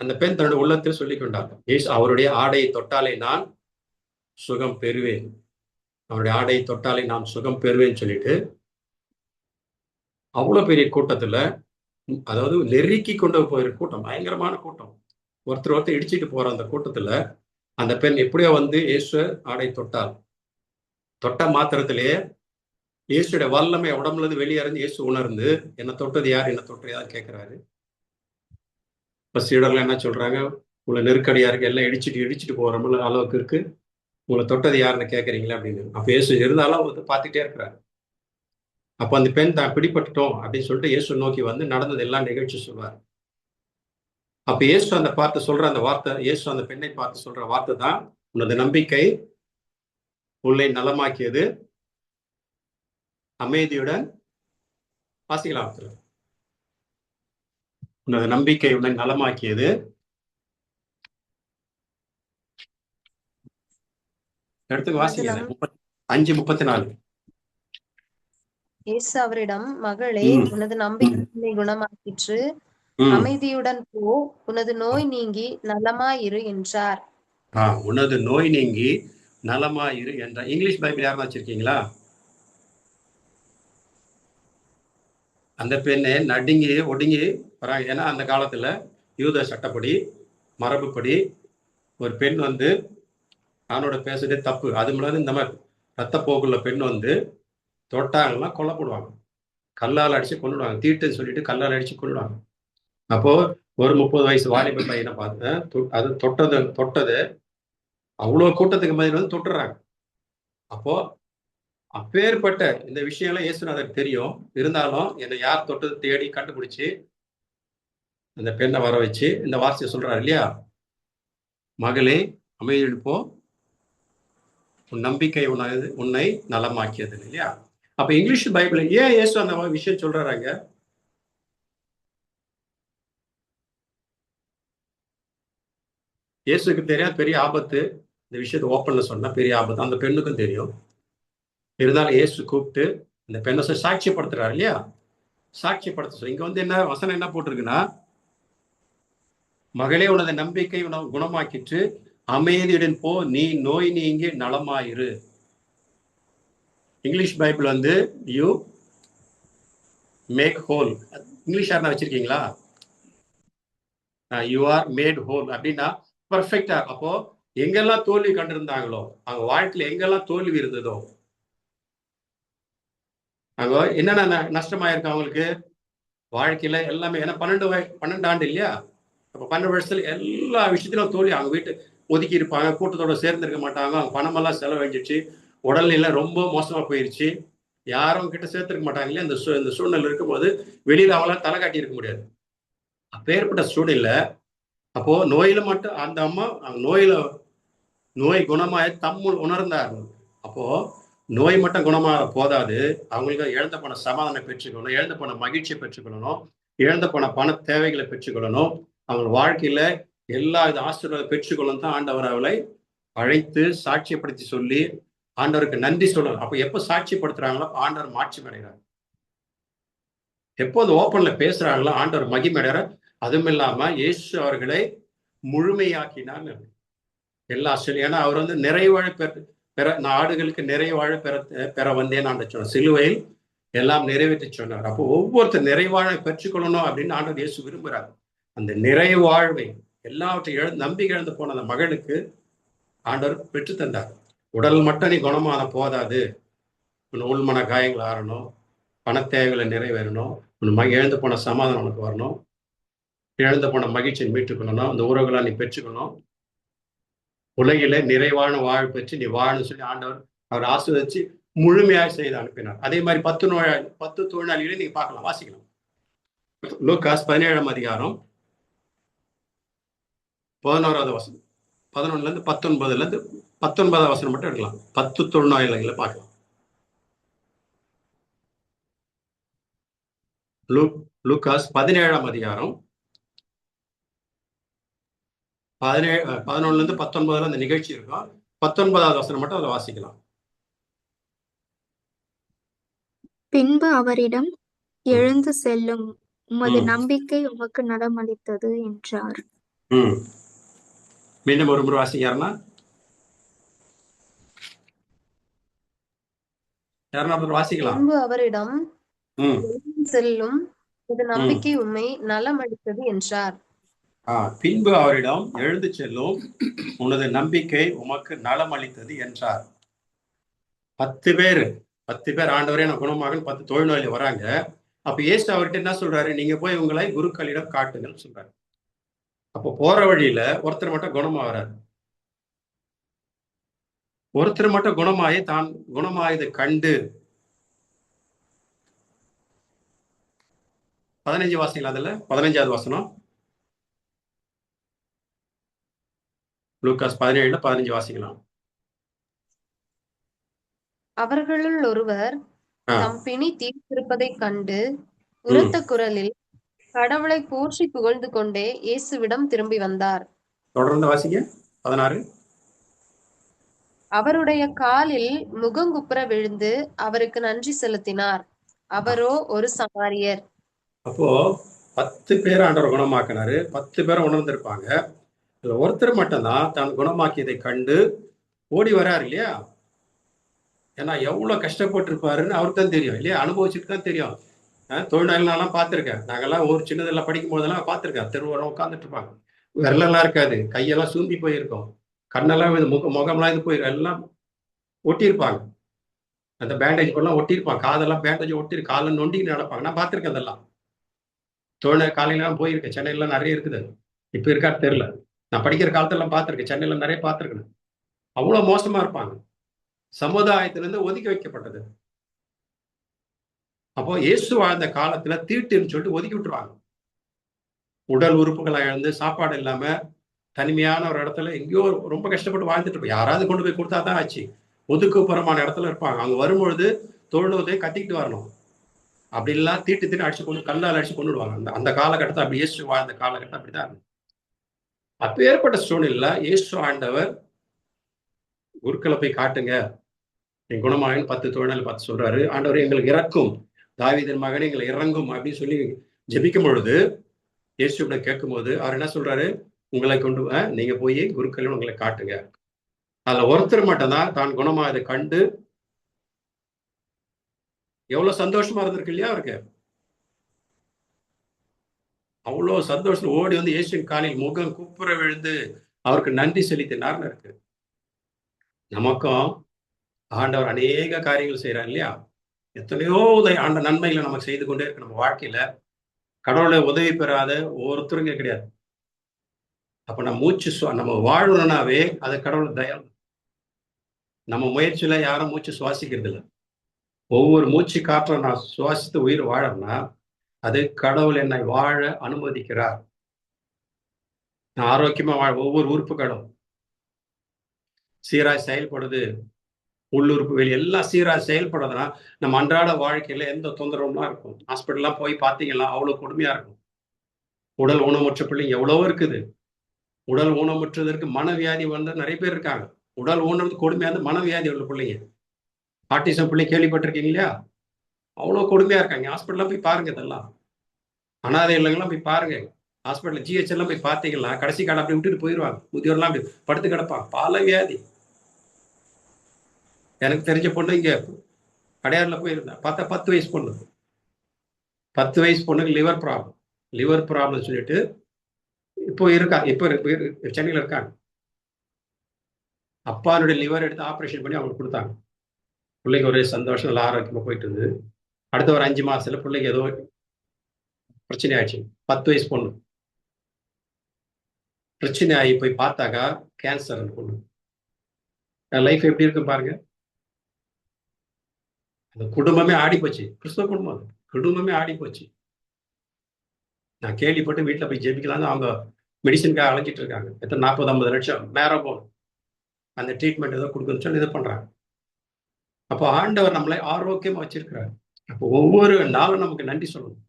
அந்த பெண் தன்னுடைய உள்ளத்தில் சொல்லிக் கொண்டார், இயேசு அவருடைய ஆடையை தொட்டாலே நான் சுகம் பெறுவேன், அவருடைய ஆடையை தொட்டாலே நான் சுகம் பெறுவேன்னு சொல்லிட்டு அவ்வளவு பெரிய கூட்டத்துல, அதாவது நெருக்கி கொண்டு போயிருக்க கூட்டம், பயங்கரமான கூட்டம், ஒருத்தர் இடிச்சிட்டு போற அந்த கூட்டத்துல அந்த பெண் எப்படியோ இயேசு ஆடை தொட்டாள். தொட்ட மாத்திரத்திலேயே இயேசுடைய வல்லமை உடம்புல இருந்து வெளியறிஞ்சு இயேசு உணர்ந்து, என்ன தொட்டது யார், என்ன தொட்டது யார் கேட்கிறாரு. இப்ப சீடர்கள் என்ன சொல்றாங்க, உங்களை நெருக்கடியா இருக்கு, எல்லாம் இடிச்சிட்டு போற அளவுக்கு இருக்கு, உங்களை தொட்டது யாருன்னு கேட்கறீங்களா அப்படின்னு. அப்ப இயேசு இருந்தாலும் பார்த்துட்டே இருக்கிறாரு. அப்ப அந்த பெண் தான் பிடிபட்டுட்டோம் அப்படின்னு சொல்லிட்டு இயேசு நோக்கி நடந்தது எல்லாம் நிகழ்ச்சி சொல்வார். அப்ப இயேசு அந்த வார்த்தை, இயேசு அந்த பெண்ணை பார்த்து சொல்ற வார்த்தை தான், உனது நம்பிக்கை உள்ளே நலமாக்கியது, அமைதியுடன் வாசிக்கலாம். உனது நம்பிக்கை உன்னை நலமாக்கியது. எடுத்து வாசிங்க. 5:34. இயேசு அவரிடம், மகளே, உனது நம்பிக்கை குணமாக்கிற்று, அமைதியுடன் போ, உனது நோய் நீங்கி நலமாயிரு என்றார். உனது நோய் நீங்கி நலமாயிரு என்றார். இங்கிலீஷ் பைபிள் யாரும் வச்சிருக்கீங்களா? அந்த பெண்ணை நடுங்கி ஒடுங்கி வராங்க. ஏன்னா அந்த காலத்துல யூத சட்டப்படி, மரபுப்படி ஒரு பெண் ஆணோட பேசுறதே தப்பு. அது மூலம் இந்த மாதிரி ரத்த போக்குள்ள பெண் தொட்டாங்கன்னா கொல்லப்படுவாங்க, கல்லால் அடிச்சு கொண்டுடுவாங்க, தீட்டுன்னு சொல்லிட்டு கல்லால் அடிச்சு கொண்டுடுவாங்க. அப்போ ஒரு 30 வயசு வாலிப பையனை பார்த்தேன், அது தொட்டது அவ்வளவு கூட்டத்துக்கு மாதிரி தொட்டுறாங்க. அப்போ அப்பேற்பட்ட இந்த விஷயம்லாம் இயேசுநாதருக்கு தெரியும். இருந்தாலும் என்னை யார் தொட்டது தேடி கண்டுபிடிச்சு அந்த பெண்ணை வர வச்சு இந்த வார்த்தையை சொல்றாரு இல்லையா, மகளே அமைதியில் போ, உன் நம்பிக்கை உன்னை நலமாக்கியது இல்லையா? அப்ப இங்கிலீஷ் பைபிள் ஏன் இயேசு அந்த விஷயம் சொல்றாங்க? இயேசுக்கு தெரியாது பெரிய ஆபத்து, இந்த விஷயத்தை ஓப்பன்ல சொன்னா பெரிய ஆபத்து, அந்த பெண்ணுக்கும் தெரியும். இருந்தாலும் இயேசு கூப்பிட்டு இந்த பெண்ணை சாட்சியப்படுத்துறாரு இல்லையா? சாட்சியப்படுத்த இங்க என்ன வசனம் என்ன போட்டிருக்குன்னா, மகளே உனது நம்பிக்கை குணமாக்கிட்டு அமைதியுடன் போ, நீ நோய் நீங்கி நலமாயிரு. English Bible you make whole. English யாருன்னா வச்சிருக்கீங்களா? யூ ஆர் மேட் ஹோல் அப்படின்னா பர்ஃபெக்டா. அப்போ எங்கெல்லாம் தோல்வி கண்டிருந்தாங்களோ, அவங்க வாழ்க்கையில எங்கெல்லாம் தோல்வி இருந்ததோ, அங்க என்னென்ன நஷ்டமாயிருக்கு அவங்களுக்கு வாழ்க்கையில எல்லாமே. ஏன்னா 12 ஆண்டு இல்லையா, அப்ப 12 வருஷத்துல எல்லா விஷயத்திலும் தோல்வி. அவங்க வீட்டு ஒதுக்கி இருப்பாங்க, கூட்டத்தோட சேர்ந்திருக்க மாட்டாங்க, அவங்க பணமெல்லாம் செலவழிஞ்சிச்சு, உடல்நிலை ரொம்ப மோசமா போயிருச்சு, யாரும் கிட்ட சேர்த்திருக்க மாட்டாங்க இல்லையா. இந்த சூழ்நிலை இருக்கும்போது வெளியில அவங்களால தலை காட்டி இருக்க முடியாது. அப்பேற்பட்ட சூழ்நிலை. அப்போ நோயில மட்டும் அந்த அம்மா நோய் குணமாய தம்முள் உணர்ந்தார்கள். அப்போ நோய் மட்டும் குணமாக போதாது, அவங்களுக்கு இழந்த போன சமாதானம் பெற்றுக்கொள்ளணும், இழந்த போன மகிழ்ச்சியை பெற்றுக்கொள்ளணும், இழந்த போன பண தேவைகளை பெற்றுக்கொள்ளணும், அவங்க வாழ்க்கையில எல்லா வித ஆசீர்வாதம் பெற்றுக்கொள்ளணும் தான் ஆண்டவர் அவளை அழைத்து சாட்சியப்படுத்தி சொல்லி ஆண்டவருக்கு நன்றி சொல்லணும். அப்ப எப்ப சாட்சிப்படுத்துறாங்களோ ஆண்டவர் மாட்சி அடைகிறார். எப்போ அந்த ஓப்பன்ல பேசுறாங்களோ ஆண்டவர் மகிமை அடைகிறார். அதுவும் இல்லாம இயேசு அவர்களை முழுமையாக்கினார். எல்லா ஏன்னா அவர் வந்து நிறைவாழ பெற நாடுகளுக்கு நிறைவாழ பெற வந்தேன் ஆண்டு சொன்னார். சிலுவையில் எல்லாம் நிறைவேற்றி சொன்னார். அப்போ ஒவ்வொருத்தர் நிறைவாழை பெற்றுக்கொள்ளணும் அப்படின்னு ஆண்டவர் இயேசு விரும்புகிறார். அந்த நிறைவாழ்வை எல்லாவற்றையும் நம்பிக்கை இழந்து போன அந்த மகளுக்கு ஆண்டவர் பெற்று தந்தார். உடல் மட்டும் நீ குணமான போதாது, உன் உள்மன காயங்கள் ஆறணும், பண தேவைகளை நிறைவேறணும், உன் இழந்து போன சமாதானம் உனக்கு வரணும், இழந்து போன மகிழ்ச்சியை மீட்டுக்கொள்ளணும், அந்த உறவுகளை நீ பெற்றுக்கணும், உலகில நிறைவான வாழ்வு பெற்று நீ வாழன்னு சொல்லி ஆண்டவர் அவர் ஆசீர்வதிச்சு முழுமையாக செய்து அனுப்பினார். அதே மாதிரி 10 தொழிலாளிகளை நீங்க பார்க்கலாம், வாசிக்கலாம். லூக்காஸ் 17ஆம் அதிகாரம் 11வது வசனம், 11ல இருந்து 19ல இருந்து 19வது வசனம் மட்டும் எடுக்கலாம். 10 தொழிலாளிகளை பார்க்கலாம். லூக்காஸ் 17ஆம் அதிகாரம் 11ல இருந்து 19ல அந்த நிகழ்ச்சி இருக்கும். 19வது வசனம் மட்டும் அதை வாசிக்கலாம். பின்பு அவரிடம், எழுந்து செல்லும், உமது நம்பிக்கை உமக்கு நலமளித்தது என்றார். மீண்டும் ஒரு முறை வாசிக்காருன்னா வாசிக்கலாம். பின்பு அவரிடம், எழுந்து செல்லும், உமது நம்பிக்கை உம்மை நலமளித்தது என்றார். பின்பு அவரிடம், எழுந்து செல்லும், உனது நம்பிக்கை உமக்கு நலம் அளித்தது என்றார். 10 பேர் ஆண்டவரே நான் குணமாக 10 தொழிலாளி வராங்க. அப்ப இயேசு அவர்கிட்ட என்ன சொல்றாரு, நீங்க போய் உங்களை குருக்களிடம் காட்டுங்கன்னு சொல்றாரு. அப்போ போற வழியில ஒருத்தர் மட்டும் குணமாகறாரு. ஒருத்தர் மட்டும் குணமாயி தான் குணமாயதை கண்டு 15 வாசிக்கலாம். அதுல 15வது வசனம், லூக்காஸ் 17ல 15 வாசிக்கலாம். அவர்களுள் ஒருவர் தம் பிணி தீர்த்திருப்பதைக் கண்டு உரத்த குரலில் கடவுளை போற்றி புகழ்ந்து கொண்டே இயேசுவிடம் திரும்பி வந்தார். தொடர்ந்து வாசிங்க. 16. அவருடைய காலில் முகங்குப்புற விழுந்து அவருக்கு நன்றி செலுத்தினார். அவரோ ஒரு சமாரியர். அப்போ 10 பேர் ஆண்டவர் குணமாக்கினாரு. 10 பேரை உணர்ந்திருப்பாங்க. இதுல ஒருத்தர் மட்டும்தான் தான் குணமாக்கியதை கண்டு ஓடி வராரு இல்லையா. ஏன்னா எவ்வளவு கஷ்டப்பட்டு இருப்பாருன்னு அவருக்கு தான் தெரியும் இல்லையா, அனுபவிச்சுட்டு தான் தெரியும். தொழிலாளர்லாம் பார்த்துருக்கேன். நாங்கெல்லாம் ஒரு சின்னதெல்லாம் படிக்கும் போதெல்லாம் பார்த்துருக்கேன். தெருவோரம் உட்காந்துட்டு இருப்பாங்க, விரலெல்லாம் இருக்காது, கையெல்லாம் சூம்பி போயிருக்கும், கண்ணெல்லாம் முகம்லாம் இது போயிரு, எல்லாம் ஒட்டியிருப்பாங்க. அந்த பேண்டேஜ் பண்ணலாம் ஒட்டியிருப்பாங்க, காதெல்லாம் பேண்டேஜ் ஒட்டி காலில் நொண்டின்னு நடப்பாங்க. நான் பார்த்துருக்கேன். அதெல்லாம் தொழில் காலையிலாம் போயிருக்கேன். சென்னையிலாம் நிறைய இருக்குது. இப்போ இருக்காது தெரியல. நான் படிக்கிற காலத்தெல்லாம் பார்த்துருக்கேன். சென்னையில நிறைய பார்த்துருக்கேன். அவ்வளோ மோசமா இருப்பாங்க. சமுதாயத்திலிருந்து ஒதுக்கி வைக்கப்பட்டது. அப்போ இயேசு வாழ்ந்த காலத்துல தீட்டுன்னு சொல்லிட்டு ஒதுக்கி விட்டுருவாங்க. உடல் உறுப்புகளை இழந்து சாப்பாடு இல்லாம தனிமையான ஒரு இடத்துல எங்கேயோ ரொம்ப கஷ்டப்பட்டு வாழ்ந்துட்டு இருப்போம். யாராவது கொண்டு போய் கொடுத்தா தான் ஆச்சு. ஒதுக்குப்புறமான இடத்துல இருப்பாங்க. அவங்க வரும்பொழுது தொழுவதை கத்திக்கிட்டு வரணும். அப்படி எல்லாம் தீட்டு அடிச்சு கொண்டு கல்லால் அடிச்சு கொண்டு விடுவாங்க. அந்த காலகட்டத்தை அப்படி இயேசு வாழ்ந்த காலகட்டம் அப்படிதான் இருந்தது. அப்ப ஏற்பட்ட சூழ்நிலை இயேசு ஆண்டவர் குருக்களை போய் காட்டுங்க, என் குணமாகன்னு 10 தொழிலாளி பார்த்து சொல்றாரு. ஆண்டவர் எங்களுக்கு இறக்கும், தாவீதின் மகனே எங்களை இறங்கும் அப்படின்னு சொல்லி ஜெபிக்கும் பொழுது இயேசுவிட கேட்கும்போது அவர் என்ன சொல்றாரு, உங்களை கொண்டு நீங்க போய் குருக்கள் உங்களை காட்டுங்க. அதுல ஒருத்தர் மட்டும்தான் தான் குணமாகதை கண்டு எவ்வளவு சந்தோஷமா இருந்திருக்கு இல்லையா அவருக்கு. அவ்வளவு சந்தோஷம் ஓடி வந்து இயேசுவின் காலில் முகம் குப்புற விழுந்து அவருக்கு நன்றி செலுத்தினார்னு இருக்கு. நமக்கும் ஆண்டவர் அநேக காரியங்கள் செய்யறார் இல்லையா? எத்தனையோ ஆண்ட நன்மைகளை நமக்கு செய்து கொண்டே இருக்கு. நம்ம வாழ்க்கையில கடவுளுடைய உதவி பெறாத ஒருத்தருங்க கிடையாது. அப்ப நம்ம வாழணும்னாவே அது கடவுள் தயம். நம்ம முயற்சியில யாரும் மூச்சு சுவாசிக்கிறது இல்லை. ஒவ்வொரு மூச்சு காற்றை நான் சுவாசித்து உயிர் வாழணும்னா அது கடவுள் என்னை வாழ அனுமதிக்கிறார். நான் ஆரோக்கியமா ஒவ்வொரு உறுப்புகளும் சீராய் செயல்படுது. உள்ளுறுப்பு வெளி எல்லாம் சீராக செயல்படுறதுனா நம்ம அன்றாட வாழ்க்கையில எந்த தொந்தரவுலாம் இருக்கும். ஹாஸ்பிட்டல்லாம் போய் பார்த்தீங்கன்னா அவ்வளவு கொடுமையா இருக்கும். உடல் ஊனமுற்ற பிள்ளைங்க எவ்வளவோ இருக்குது. உடல் ஊனமுற்றதற்கு மனவியாதி வந்து நிறைய பேர் இருக்காங்க. உடல் ஊனது கொடுமையா இருந்து மனவியாதி உள்ள பிள்ளைங்க, ஆட்டிசம் பிள்ளைங்க கேள்விப்பட்டிருக்கீங்க இல்லையா? அவ்வளோ கொடுமையா இருக்காங்க. ஹாஸ்பிட்டல்லாம் போய் பாருங்க. இதெல்லாம் அனாதை இல்லங்கெல்லாம் போய் பாருங்க. ஹாஸ்பிட்டல் ஜிஹெச் எல்லாம் போய் பார்த்தீங்கன்னா கடைசி காலம் அப்படி விட்டுட்டு போயிடுவாங்க. முதியோர்லாம் அப்படி படுத்து கிடப்பாங்க. பல வியாதி. எனக்கு தெரிஞ்ச பொண்ணு இங்க அடையாறுல போயிருந்தேன். பார்த்தா 10 வயசு பொண்ணு. 10 வயசு பொண்ணுக்கு லிவர் ப்ராப்ளம் சொல்லிட்டு இப்போ இருக்காங்க. இப்போ சென்னையில் இருக்காங்க. அப்பானுடைய லிவர் எடுத்து ஆப்ரேஷன் பண்ணி அவங்களுக்கு கொடுத்தாங்க. பிள்ளைக்கு ஒரே சந்தோஷம், நல்லா ஆரோக்கியமா போயிட்டு இருந்தது. அடுத்த ஒரு 5 மாசத்துல பிள்ளைக்கு ஏதோ பிரச்சனை ஆயிடுச்சு. 10 வயசு பொண்ணு பிரச்சனை ஆகி போய் பார்த்தாக்கா கேன்சர் பொண்ணு. லைஃப் எப்படி இருக்கு பாருங்க. அந்த குடும்பமே ஆடி போச்சு. கிறிஸ்தவ குடும்பம், அது குடும்பமே ஆடி போச்சு. நான் கேள்விப்பட்டு வீட்டில் போய் ஜெபிக்கலாம்னு அவங்க மெடிசனுக்காக அழைச்சிட்டு இருக்காங்க. எத்தனை 40-50 லட்சம் மேரபோன் அந்த ட்ரீட்மெண்ட் ஏதோ கொடுக்கணும்னு சொல்லி இது பண்றாங்க. அப்போ ஆண்டவர் நம்மளை ஆரோக்கியமா வச்சிருக்கிறார். அப்போ ஒவ்வொரு நாளும் நமக்கு நன்றி சொல்லணும்.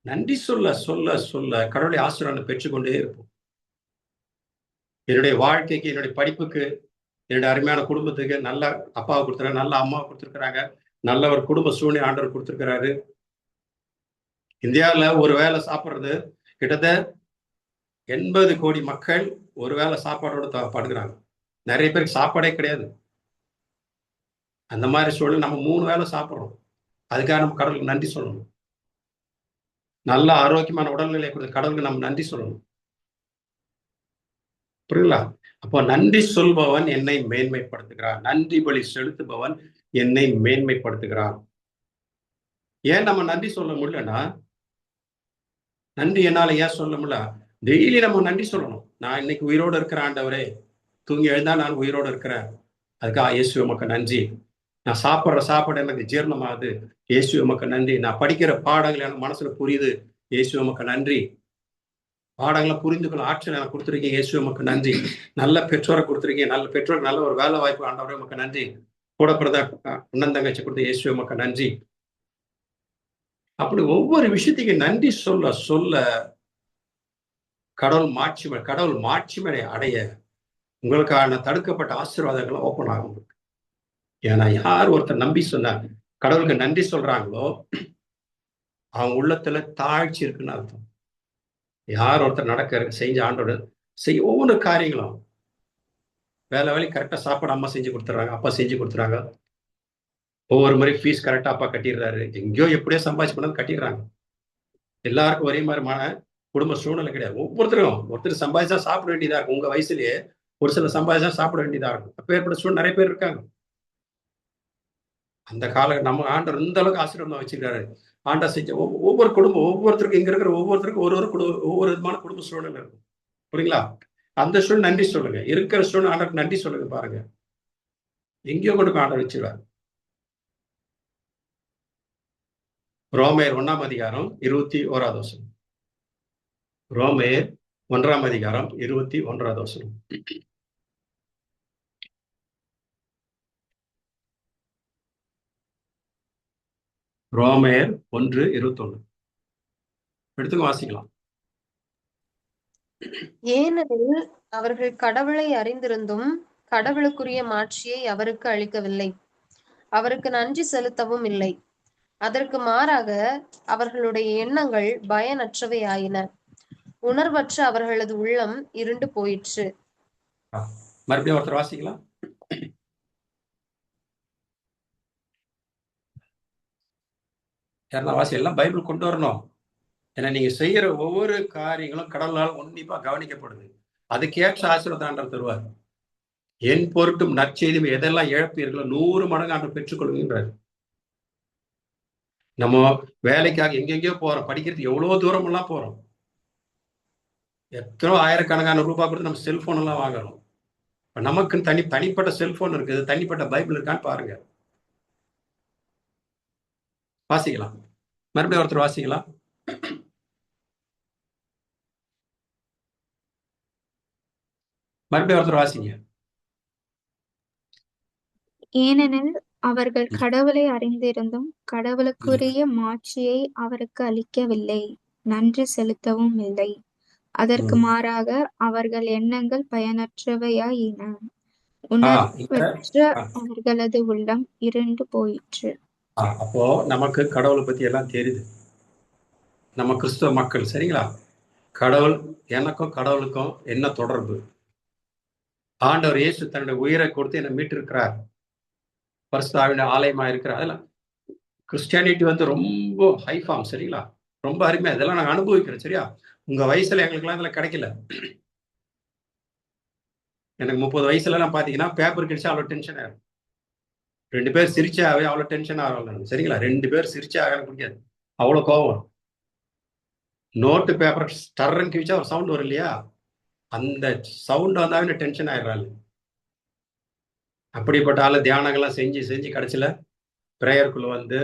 நன்றி சொல்ல சொல்ல சொல்ல கடவுளை ஆசீர்வாதம் பெற்றுக்கொண்டே இருப்போம். என்னுடைய வாழ்க்கைக்கு, என்னுடைய படிப்புக்கு, என்னுடைய அருமையான குடும்பத்துக்கு நல்ல அப்பாவை கொடுத்துருக்காங்க, நல்ல அம்மாவை கொடுத்துருக்குறாங்க, நல்ல ஒரு குடும்ப சூழ்நிலை ஆண்டவர் கொடுத்துருக்கிறாரு. இந்தியாவில் ஒரு வேளை சாப்பிட்றது கிட்டத்தட்ட 80 கோடி மக்கள் ஒரு வேளை சாப்பாடோட படுக்கிறாங்க. நிறைய பேருக்கு சாப்பாடே கிடையாது. அந்த மாதிரி சூழல் நம்ம 3 வேளை சாப்பிட்றோம். அதுக்காக நம்ம கடவுளுக்கு நன்றி சொல்லணும். நல்ல ஆரோக்கியமான உடல்நிலை கொடுத்த கடவுளுக்கு நம்ம நன்றி சொல்லணும். புரியுங்களா? அப்போ நன்றி சொல்பவன் என்னை மேன்மைப்படுத்துகிறான். நன்றி பலி செலுத்துபவன் என்னை மேன்மைப்படுத்துகிறான். ஏன் நம்ம நன்றி சொல்ல முடியலன்னா, நன்றி என்னால ஏன் சொல்ல முடியல? டெய்லி நம்ம நன்றி சொல்லணும். நான் இன்னைக்கு உயிரோடு இருக்கிறேன் ஆண்டவரே. தூங்கி எழுந்தா நான் உயிரோடு இருக்கிறேன். அதுக்காக இயேசு உமக்கு நன்றி. நான் சாப்பிட்ற சாப்பாடு எனக்கு ஜீரணமாகுது. இயேசு உமக்கு நன்றி. நான் படிக்கிற பாடங்கள் எனக்கு மனசுல புரியுது. இயேசு உமக்கு நன்றி. பாடங்களை புரிந்துக்கொள்ள ஆற்றல் எனக்கு கொடுத்துருக்கீங்க. இயேசு உமக்கு நன்றி. நல்ல பெற்றோரை கொடுத்துருக்கீங்க. நல்ல பெற்றோருக்கு நல்ல ஒரு வேலை வாய்ப்பு ஆண்டவரே உமக்கு நன்றி. கூட பிறந்த அண்ணன் தங்கச்சி கொடுத்த இயேசு உமக்கு நன்றி. அப்படி ஒவ்வொரு விஷயத்துக்கு நன்றி சொல்ல சொல்ல கடவுள் மாட்சிமை அடைய உங்களுக்கான தடுக்கப்பட்ட ஆசீர்வாதங்களை ஓப்பன் ஆகும். ஏன்னா யார் ஒருத்தர் நம்பி சொன்னாங்க கடவுளுக்கு நன்றி சொல்றாங்களோ அவங்க உள்ளத்துல தாழ்ச்சி இருக்குன்னு அர்த்தம். யார் ஒருத்தர் செஞ்ச ஆண்டோட ஒவ்வொரு காரியங்களும் வேலை கரெக்டா சாப்பாடு அம்மா செஞ்சு கொடுத்துறாங்க, அப்பா செஞ்சு கொடுத்துறாங்க. ஒவ்வொரு முறை ஃபீஸ் கரெக்டா அப்பா கட்டிடுறாரு. எங்கேயோ எப்படியோ சம்பாதிச்சு பண்ணாலும் கட்டிடுறாங்க. எல்லாருக்கும் ஒரே மாதிரிமான குடும்ப சூழ்நிலை கிடையாது. ஒருத்தர் சம்பாதிச்சா சாப்பிட வேண்டியதா இருக்கும். உங்க வயசுலயே ஒரு சில சம்பாதிச்சா சாப்பிட வேண்டியதா இருக்கும். அப்ப ஏற்பட்ட சூழ்நிலை நிறைய பேர் இருக்காங்க. அந்த கால நம்ம ஆண்டவர் இந்த அளவுக்கு ஆசீர்வாதம் வச்சிருக்காரு. ஆண்டா செஞ்ச ஒவ்வொரு குடும்பம் ஒவ்வொருத்தருக்கும் இங்க இருக்கிற ஒவ்வொருத்தருக்கும் ஒவ்வொரு விதமான குடும்ப சூழ்நிலை இருக்கும். புரியுங்களா? அந்த சூழ்நிலை நன்றி சொல்லுங்க. இருக்கிற சூழ்நிலை ஆண்டவருக்கு நன்றி சொல்லுங்க. பாருங்க எங்கேயோ கொண்டு ஆண்டவர் வச்சிருவார். ரோமேயர் 1ஆம் அதிகாரம் 21வது வசனம். ரோமேயர் 1ஆம் அதிகாரம் 21வது வசனம். ரோமேயர் 1:21 எடுத்துங்க, வாசிக்கலாம். ஏனெனில் அவர்கள் கடவுளை அறிந்திருந்தும் கடவுளுக்குரிய மாட்சியை அவருக்கு அளிக்கவில்லை, அவருக்கு நன்றி செலுத்தவும் இல்லை. அதற்கு மாறாக அவர்களுடைய எண்ணங்கள் பயனற்றவை ஆயின. உணர்வற்ற அவர்களது உள்ளம் இருண்டு போயிற்று. மறுபடியும் ஒருத்தர் வாசிக்கலாம். வாசி எல்லாம் பைபிள் கொண்டு வரணும். ஏன்னா நீங்க செய்யற ஒவ்வொரு காரியங்களும் கடவுளால் உன்னிப்பா கவனிக்கப்படுது. அதுக்கேற்ற ஆசீர்வாதம் ஆண்டவர் தருவார். என் பொருட்டும் நற்செய்தியும் எதெல்லாம் இழப்பீர்களோ 100 மடங்கு ஆண்டவர் பெற்றுக்கொள்கின்றார். நம்ம வேலைக்காக எங்கெங்கயோ போறோம், படிக்கிறதுக்கு எவ்வளவு தூரம் எல்லாம் போறோம், எத்தனோ ஆயிரக்கணக்கான ரூபாய் கொடுத்து நம்ம செல்போன் எல்லாம் வாங்குறோம். நமக்கு தனிப்பட்ட செல்போன் இருக்குது, தனிப்பட்ட பைபிள் இருக்கான்னு பாருங்க. வாசிக்கலாம், மறுபடியும் ஒருத்தர் வாசிக்கலாம். மறுபடியும் ஒருத்தர் வாசிங்க. ஏனெனில் அவர்கள் கடவுளை அறிந்திருந்தும் கடவுளுக்குரிய மாட்சியை அவருக்கு அளிக்கவில்லை, நன்றி செலுத்தவும் இல்லை. அதற்கு மாறாக அவர்கள் எண்ணங்கள் பயனற்றவையாயின. உணர்வற்ற அவர்களது உள்ளம் இருண்டு போயிற்று. அப்போ நமக்கு கடவுளை பத்தி எல்லாம் தெரியுது. நம்ம கிறிஸ்தவ மக்கள், சரிங்களா? கடவுள், எனக்கும் கடவுளுக்கும் என்ன தொடர்பு? ஆண்டவர் இயேசு தன்னுடைய உயிரை கொடுத்து என்னை மீட்டு இருக்கிறார், பரிசுத்த ஆலயமா இருக்கிறார். அதெல்லாம் கிறிஸ்டியானிட்டி வந்து ரொம்ப ஹை ஃபார்ம், சரிங்களா? ரொம்ப அருமையா இதெல்லாம் நாங்கள் அனுபவிக்கிறோம், சரியா? உங்க வயசுல எங்களுக்குலாம் இதெல்லாம் கிடைக்கல. எனக்கு 30 வயசுல எல்லாம் பாத்தீங்கன்னா பேப்பர் கிடைச்சா அவ்வளவு டென்ஷன் ஆகும். 2 பேர் சிரிச்சாவே அவ்வளவு டென்ஷன் ஆகலாம், சரிங்களா? 2 பேர் சிரிச்சா எனக்கு பிடிக்காது, அவ்வளவு கோபம். நோட்டு பேப்பர் ஸ்டர்ன்னு கிழிச்சா ஒரு சவுண்ட் வரும் இல்லையா, அந்த சவுண்ட் வந்தாவே டென்ஷன் ஆயிடுறாள். அப்படிப்பட்ட ஆளு தியானங்கள்லாம் செஞ்சு செஞ்சு கடைசியில பிரேயருக்குள்ள வந்து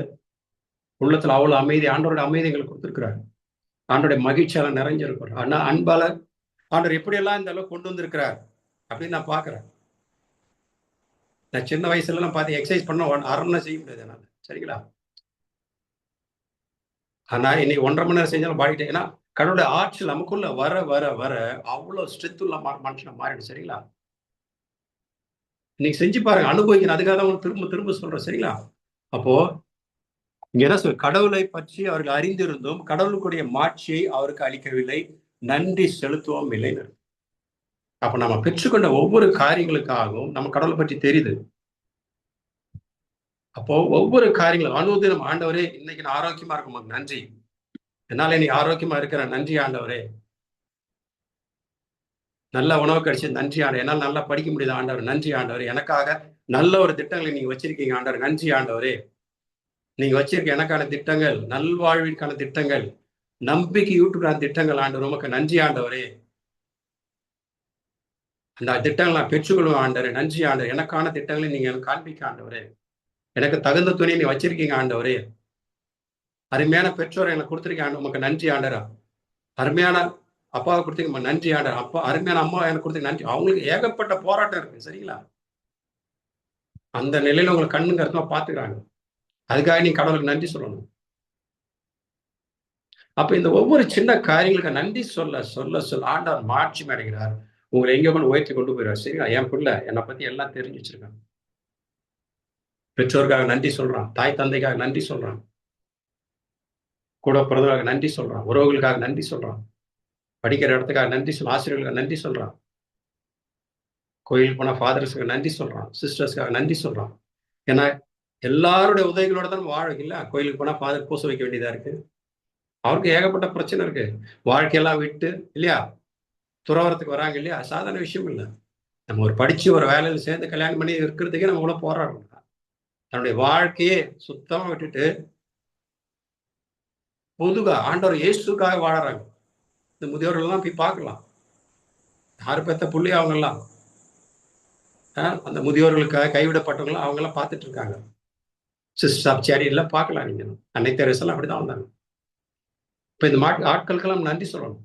உள்ளத்துல அவ்வளவு அமைதி, ஆண்டவரோட அமைதி எங்களுக்கு கொடுத்துருக்கிறாரு. ஆண்டோடைய மகிழ்ச்சியால நிறைஞ்சிருக்கிறோம். ஆனா அன்பால ஆண்டவர் எப்படியெல்லாம் இந்த அளவுக்கு கொண்டு வந்திருக்கிறார் அப்படின்னு நான் பாக்குறேன். நான் சின்ன வயசுல எல்லாம் பார்த்து எக்ஸசைஸ் பண்ண 1/2 மணி நேரம் செய்ய முடியாது என்னால, சரிங்களா? ஆனா இன்னைக்கு 1.5 மணி நேரம் செஞ்சாலும் பாடிட்டேன். ஏன்னா கடவுளுடைய ஆற்றல் நமக்குள்ள வர வர வர அவ்வளவு ஸ்ட்ரென்த் உள்ள மனுஷனை மாறிடும், சரிங்களா? இன்னைக்கு செஞ்சு பாருங்க, அனுபவிக்கணும். அதுக்காக தான் திரும்ப திரும்ப சொல்றேன், சரிங்களா? அப்போ இங்க என்ன சொல், கடவுளை பற்றி அவர்கள் அறிந்திருந்தும் கடவுளுக்குடைய மாட்சியை அவருக்கு அளிக்கவில்லை, நன்றி செலுத்துவோம் இல்லைன்னு. அப்ப நம்ம பெற்றுக்கொண்ட ஒவ்வொரு காரியங்களுக்காகவும் நம்ம கடவுளை பற்றி தெரியுது. அப்போ ஒவ்வொரு காரியங்களும் அனுதினம், ஆண்டவரே இன்னைக்கு நான் ஆரோக்கியமா இருக்கும் நன்றி, என்னால நீ ஆரோக்கியமா இருக்கிற நன்றி ஆண்டவரே, நல்ல உணவு கிடைச்சி நன்றி ஆண்டவர், என்னால் நல்லா படிக்க முடியுது ஆண்டவர் நன்றி ஆண்டவர், எனக்காக நல்ல ஒரு திட்டங்களை நீங்க வச்சிருக்கீங்க ஆண்டவர் நன்றி ஆண்டவரே, நீங்க வச்சிருக்க எனக்கான திட்டங்கள், நல்வாழ்விற்கான திட்டங்கள், நம்பிக்கை ஊட்டுக்கான திட்டங்கள் ஆண்டவர், உமக்கு நன்றி ஆண்டவரே, அந்த திட்டங்கள் நான் பெற்றுக்கொள்வேன் ஆண்டவரே நன்றி ஆண்டவர், எனக்கான திட்டங்களை நீங்க எனக்கு காண்பிக்க ஆண்டவரே, எனக்கு தகுந்த துணை நீ வச்சிருக்கீங்க ஆண்டவரே, அருமையான பெற்றோரை எனக்கு கொடுத்துருக்கீங்க ஆண்டவர், உமக்கு நன்றி ஆண்டரா, அருமையான அப்பாவை கொடுத்தீங்க நன்றி ஆண்டர், அப்பா அருமையான அம்மா எனக்கு கொடுத்தீங்க நன்றி. அவங்களுக்கு ஏகப்பட்ட போராட்டம் இருக்கு, சரிங்களா? அந்த நிலையில உங்களை கண்ணு கருத்துமா பாத்துக்கிறாங்க, அதுக்காக நீங்க கடவுளுக்கு நன்றி சொல்லணும். அப்ப இந்த ஒவ்வொரு சின்ன காரியங்களுக்கு நன்றி சொல்ல சொல்ல சொல்ல ஆண்டவர் மாட்சி அடைகிறார், உங்களை எங்க கொண்டு உயர்த்தி கொண்டு போயிடுவார், சரிங்களா? என் பிள்ளை என்னை பத்தி எல்லாம் தெரிஞ்சு வச்சிருக்காங்க. பெற்றோருக்காக நன்றி சொல்றான், தாய் தந்தைக்காக நன்றி சொல்றான், கூட பிறந்தவர்களுக்கு நன்றி சொல்றான், உறவுகளுக்காக நன்றி சொல்றான், படிக்கிற இடத்துக்காக நன்றி சொல்றான், ஆசிரியர்களுக்காக நன்றி சொல்றான், கோயிலுக்கு போன ஃபாதர்ஸுக்கு நன்றி சொல்றான், சிஸ்டர்ஸ்க்காக நன்றி சொல்றான். ஏன்னா எல்லாருடைய உதவிகளோட தான் வாழ இல்ல. கோயிலுக்கு போனா ஃபாதர் பூச வைக்க வேண்டியதா இருக்கு, அவருக்கு ஏகப்பட்ட பிரச்சனை இருக்கு, வாழ்க்கையெல்லாம் விட்டு இல்லையா துறவரத்துக்கு வராங்க இல்லையா, சாதாரண விஷயம் இல்லை. நம்ம ஒரு படிச்சு ஒரு வேலையில சேர்ந்து கல்யாணம் பண்ணி இருக்கிறதுக்கே நம்ம கூட போராடணும். தன்னுடைய வாழ்க்கையே சுத்தமா விட்டுட்டு பொதுவா ஆண்டவர் இயேசுக்காக வாழறாங்க. இந்த முதியோர்கள் எல்லாம் போய் பார்க்கலாம், யாரு பெத்த புள்ளி அவங்க எல்லாம் அந்த முதியோர்களுக்காக கைவிடப்பட்டவங்களாம் அவங்க எல்லாம் பார்த்துட்டு இருக்காங்க. சிஸ்டர் ஆஃப் சேரிட்டில பார்க்கலாம் நீங்க, அன்னை தெரசா அப்படிதான் வந்தாங்க. இப்ப இந்த ஆட்களுக்கெல்லாம் நன்றி சொல்லணும்,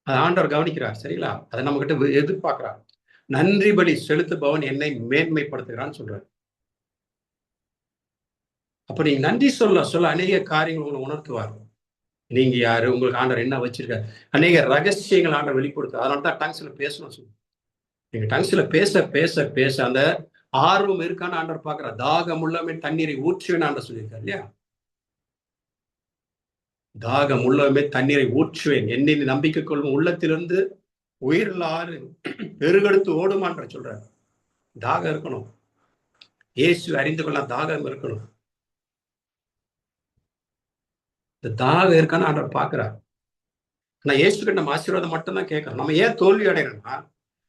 அது ஆண்டவர் கவனிக்கிறார், சரிங்களா? அதை நம்ம கிட்ட எதிர்பார்க்கிறார். நன்றி பலி செலுத்துபவன் என்னை மேன்மைப்படுத்துகிறான்னு சொல்றாரு. அப்ப நீங்க நன்றி சொல்ல சொல்ல அநேக காரியங்கள் உங்களை உணர்த்துவார். நீங்க யாரு, உங்களுக்கு ஆண்டவர் என்ன வச்சிருக்காரு, அநேக ரகசியங்கள் ஆண்டவர் வெளிப்படுத்து. அதனாலதான் டங்ஸ்ல பேசணும் சொல்லுங்க. நீங்க டங்ஸ்ல பேச பேச பேச அந்த ஆர்வம் இருக்கான்னு ஆண்டவர் பாக்குறார். தாகம் உள்ளமே தண்ணீரை ஊற்றுவேன் ஆண்டவர் சொல்லியிருக்காரு இல்லையா? தாகம் உள்ளமே தண்ணீரை ஊற்றுவேன், என்னை நம்பிக்கை கொள்ளும் உள்ளத்திலிருந்து உயிரில் ஆறு பெருகெடுத்து ஓடுமான்ற சொல்றாரு. தாகம் இருக்கணும், இயேசு அறிந்து கொள்ள தாகம் இருக்கணும். இந்த தாகம் இருக்கான்னு ஆண்டவர் பாக்குறார். நான் இயேசு கிட்ட நம்ம ஆசீர்வாதம் மட்டும்தான் கேட்கறோம். நம்ம ஏன் தோல்வி அடைகிறோம்னா,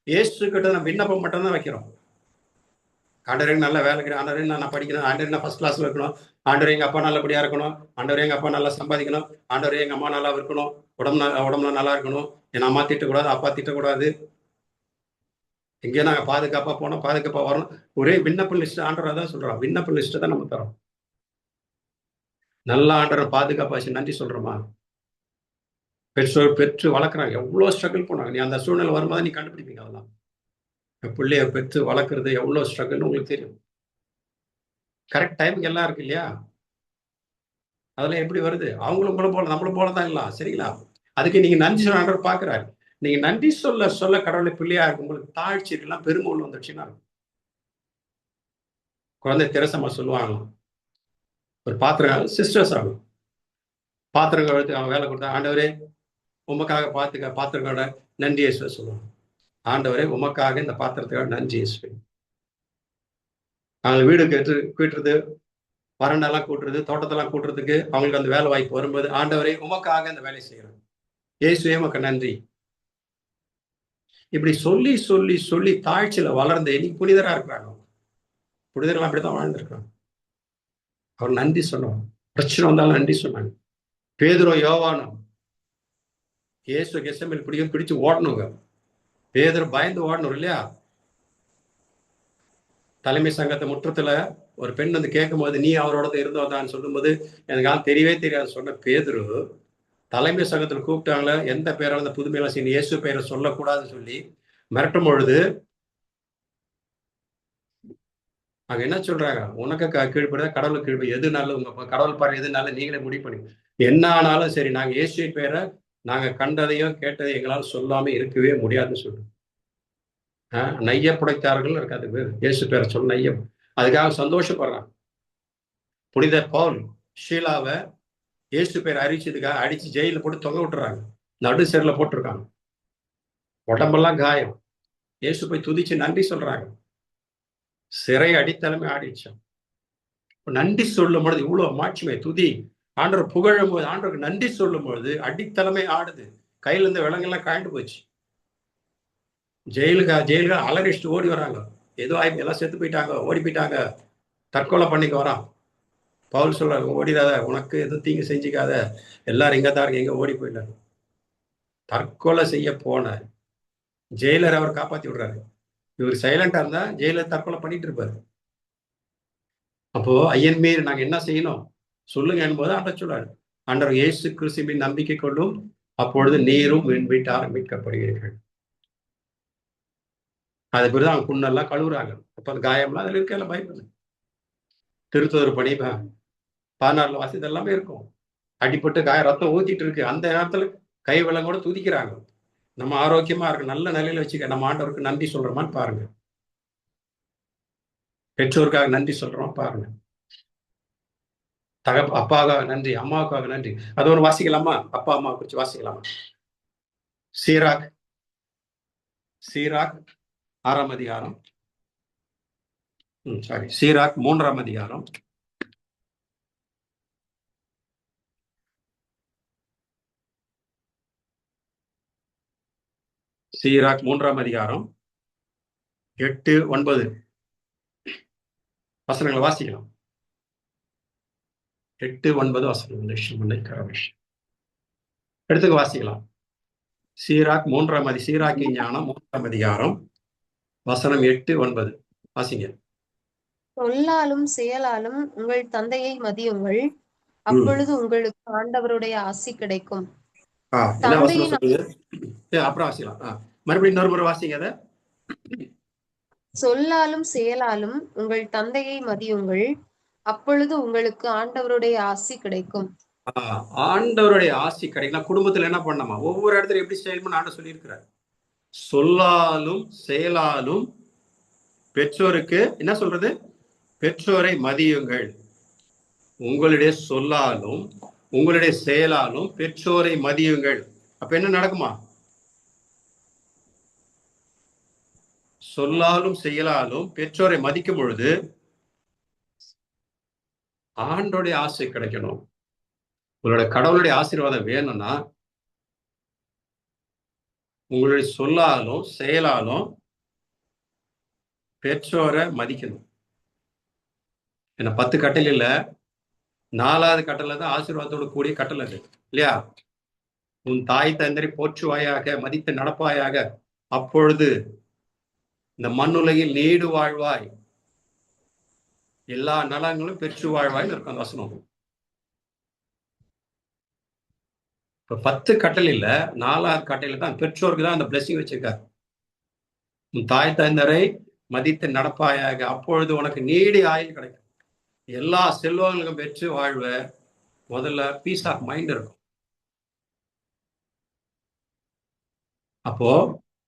இயேசு கிட்ட நம்ம விண்ணப்பம் மட்டும்தான் வைக்கிறோம். ஆண்டவரே நல்ல வேலைக்கு, ஆண்டவரே நான் படிக்கணும், ஆண்டவரே நான் ஃபர்ஸ்ட் கிளாஸ்ல இருக்கணும், ஆண்டவரே எங்க அப்பா நல்லபடியா இருக்கணும், ஆண்டவரே எங்க அப்பா நல்லா சம்பாதிக்கணும், ஆண்டவரே எங்க அம்மா நல்லா இருக்கணும், உடம்புல நல்லா இருக்கணும், என் அம்மா திட்டக்கூடாது, அப்பா திட்டக்கூடாது, எங்கேயும் நாங்க பாதுகாப்பா போனோம், பாதுகாப்பா வரணும். ஒரே விண்ணப்ப லிஸ்ட் ஆண்டவரா தான் சொல்றோம். விண்ணப்ப லிஸ்ட் தான் நம்ம தரோம். நல்ல ஆண்டவர் பாதுகாப்பாச்சு நன்றி சொல்றோமா? பெற்றோர் பெற்று வளர்க்குறாங்க, எவ்வளோ ஸ்ட்ரகிள் பண்ணாங்க. நீ அந்த சூழ்நிலை வரும்போது நீ கண்டுபிடிப்பீங்க. அதெல்லாம் பிள்ளைய பெற்று வளர்க்குறது எவ்வளோ ஸ்ட்ரகிள்னு உங்களுக்கு தெரியும். கரெக்ட் டைமுக்கு எல்லாம் இருக்கு இல்லையா? அதெல்லாம் எப்படி வருது? அவங்களும் உங்களை போல நம்மளும் போல தான் இல்லலாம், சரிங்களா? அதுக்கு நீங்க நன்றி சொல்ல ஆண்டவர் பார்க்குறாரு. நீங்க நன்றி சொல்ல சொல்ல கடவுளை பிள்ளையா இருக்கும், உங்களுக்கு தாழ்ச்சி இருக்கலாம், பெருமூல் வந்துடுச்சுன்னா இருக்கும். குழந்தை தெரசம்மா சொல்லுவாங்களாம், ஒரு பாத்திரம் சிஸ்டர்ஸ் ஆகும், பாத்திரம் கழுத்து அவன் வேலை கொடுத்தா, ஆண்டவரே உமக்காக பாத்திரங்களோட நன்றி இயேசுவை சொல்லுவாங்க. ஆண்டவரே உமக்காக இந்த பாத்திரத்துக்காக நன்றி இயேசுவை. அவங்க வீடு கூட்டுறது, வறண்டெல்லாம் கூட்டுறது, தோட்டத்தெல்லாம் கூட்டுறதுக்கு அவங்களுக்கு அந்த வேலை வாய்ப்பு வரும்போது, ஆண்டவரே உமக்காக இந்த வேலையை செய்யறோம், இயேசுவே உமக்கு நன்றி. இப்படி சொல்லி சொல்லி சொல்லி தாழ்ச்சியில வளர்ந்து இன்னைக்கு புனிதரா இருக்கிறாங்க. புனிதர்கள் அப்படித்தான் வாழ்ந்துருக்காங்க. அவர் நன்றி சொன்னோம், பிரச்சனை வந்தாலும் நன்றி சொன்னாங்க. பேதுரு யோவானும் இயேசு கெசமேல் பிடிச்சு ஓடணுங்க. பேதுரு பயந்து ஓடணும் இல்லையா? தலைமை சங்கத்தை முற்றத்துல ஒரு பெண் வந்து கேட்கும் போது, நீ அவரோட இருந்தோதான்னு சொல்லும்போது, எனக்கு தெரியவே தெரியாது சொன்ன பேதுரு, தலைமை சங்கத்தில் கூப்பிட்டாங்களே, எந்த பேரால அந்த புதுமையெல்லாம் செய்யணும், இயேசு பேரை சொல்லக்கூடாதுன்னு சொல்லி மிரட்டும் பொழுது அங்க என்ன சொல்றாங்க, உனக்கு கீழ்படுதா கடவுளுக்கு கீழ்படு, எது நல்ல உங்க கடவுள் பாரு எது நல்ல நீங்களே முடிவு பண்ணி, என்ன ஆனாலும் சரி நாங்க இயேசு பேரை நாங்க கண்டதையும் கேட்டதையும் எங்களால் சொல்லாம இருக்கவே முடியாதுன்னு சொல்றோம். நைய புடைத்தார்கள் இருக்காது பேர், இயேசு பேரை சொல்ல நையம், அதுக்காக சந்தோஷப்படுறான். புனித பவுல் ஷீலாவை இயேசு பேர் அறிவிச்சதுக்காக அடிச்சு ஜெயில போட்டு தொங்க விட்டுறாங்க, நடு சேரில் போட்டிருக்காங்க, உடம்பெல்லாம் காயம். இயேசு போய் துதிச்சு நன்றி சொல்றாங்க, சிறை அடித்தளமே ஆடிடுச்சோம். நன்றி சொல்லும் பொழுது இவ்வளவு மாட்சிமை, துதி ஆண்டவர் புகழும் போது, ஆண்டவருக்கு நன்றி சொல்லும் பொழுது அடித்தளமே ஆடுது, கையில இருந்த விலங்கெல்லாம் காய்ந்து போச்சு. ஜெயிலுக்கு அலறிச்சுட்டு ஓடி வராங்க, ஏதோ ஆயிப்பு, எல்லாம் செத்து போயிட்டாங்க, ஓடி போயிட்டாங்க, தற்கொலை பண்ணிக்க வரான். பவுல் சொல்றாங்க, ஓடிடாத, உனக்கு எதுவும் தீங்கு செஞ்சுக்காத, எல்லாரும் இங்க தான் இருக்கு, எங்க ஓடி போயிட்டாங்க. தற்கொலை செய்ய போன ஜெயிலர் அவர் காப்பாத்தி விடுறாரு. இவர் சைலண்டா இருந்தா ஜெயிலர் தற்கொலை பண்ணிட்டு இருப்பாரு. அப்போ ஐயன் மீறி நாங்க என்ன செய்யணும் சொல்லுங்க என்பது ஆண்டவர் சொல்றாரு, ஆண்டவர் இயேசு கிறிஸ்துவின் நம்பிக்கை கொள்ளும், அப்பொழுது நீரும் வீட்டார் மீட்கப்படுகிறீர்கள். அது பிறகு அவங்க புண்ணெல்லாம் கழுவுறாங்க, அப்ப அந்த காயம்லாம் அதுல இருக்க பயப்படல. திருத்தொரு பணி 16 வாசி இதெல்லாமே இருக்கும். அடிப்பட்டு ரத்தம் ஊத்திட்டு இருக்கு, அந்த நேரத்துல கை விலங்கோட துதிக்கிறாங்க. நம்ம ஆரோக்கியமா இருக்கு, நல்ல நிலையில வச்சுக்க, நம்ம ஆண்டவருக்கு நன்றி சொல்றோமான்னு பாருங்க. பெற்றோருக்காக நன்றி சொல்றோம் பாருங்க, அப்பாவுக்காக நன்றி, அம்மாவுக்காக நன்றி. அது ஒரு வாசிக்கலாமா? அப்பா அம்மா குறிச்சு வாசிக்கலாமா? சீராக் 6ஆம் அதிகாரம், சீராக் 3ஆம் அதிகாரம், சீராக் 3ஆம் அதிகாரம் 8, 9 வசனங்களை வாசிக்கலாம். 8, 9 வசனங்கள் எடுத்துக்க வாசிக்கலாம். சீராக் 3ஆம் சீராக்கின் ஞானம் 3ஆம் அதிகாரம் வசனம் 8, 9 வாசிங்க. சொல்லாலும் செயலாலும் உங்கள் தந்தையை மதியுங்கள், அப்பொழுது உங்களுக்கு ஆண்டவருடைய ஆசி கிடைக்கும். என்ன வசனம் சொல்லுங்க? அப்புறம் வாசிக்கலாம். மறுபடியும் இன்னொரு முறை வாசிங்க. அதை சொல்லாலும் செயலாலும் உங்கள் தந்தையை மதியுங்கள், அப்பொழுது உங்களுக்கு ஆண்டவருடைய ஆசி கிடைக்கும். ஆண்டவருடைய ஆசி கிடைக்கும். குடும்பத்துல என்ன பண்ணாமா, ஒவ்வொரு இடத்துல எப்படி செயல்பட ஆண்டவர் சொல்லியிருக்கிறார். சொல்லாலும் செயலாலும் பெற்றோருக்கு என்ன சொல்றது, பெற்றோரை மதியுங்கள். உங்களுடைய சொல்லாலும் உங்களுடைய செயலாலும் பெற்றோரை மதியுங்கள். அப்ப என்ன நடக்குமா? சொல்லாலும் செயலாலும் பெற்றோரை மதிக்கும் பொழுது ஆண்டோடைய ஆசை கிடைக்கணும். உங்களோட கடவுளுடைய ஆசீர்வாதம் வேணும்னா உங்களுடைய சொல்லாலும் செயலாலும் பெற்றோரை மதிக்கணும். ஏன்னா 10 கட்டளையில 4வது கட்டளை தான் ஆசீர்வாதத்தோடு கூடிய கட்டளை இல்லையா? உன் தாய் தந்தரை போற்றுவாயாக, மதித்து நடப்பாயாக, அப்பொழுது இந்த மண்ணுலகில் நீடு வாழ்வாய், எல்லா நலங்களும் பெற்று வாழ்வாய்னு இருக்கும் அந்த வசனம். இப்ப 10 கட்டளையில 4வது கட்டளையில தான் பெற்றோருக்கு தான் அந்த பிளெஸிங் வச்சிருக்காரு. உன் தாய் தந்தரை மதித்து நடப்பாயாக, அப்பொழுது உனக்கு நீடி ஆயுள் கிடைக்கும், எல்லா செல்வங்களுக்கும் பெற்று வாழ்வ. முதல்ல பீஸ் ஆஃப் மைண்ட் இருக்கும். அப்போ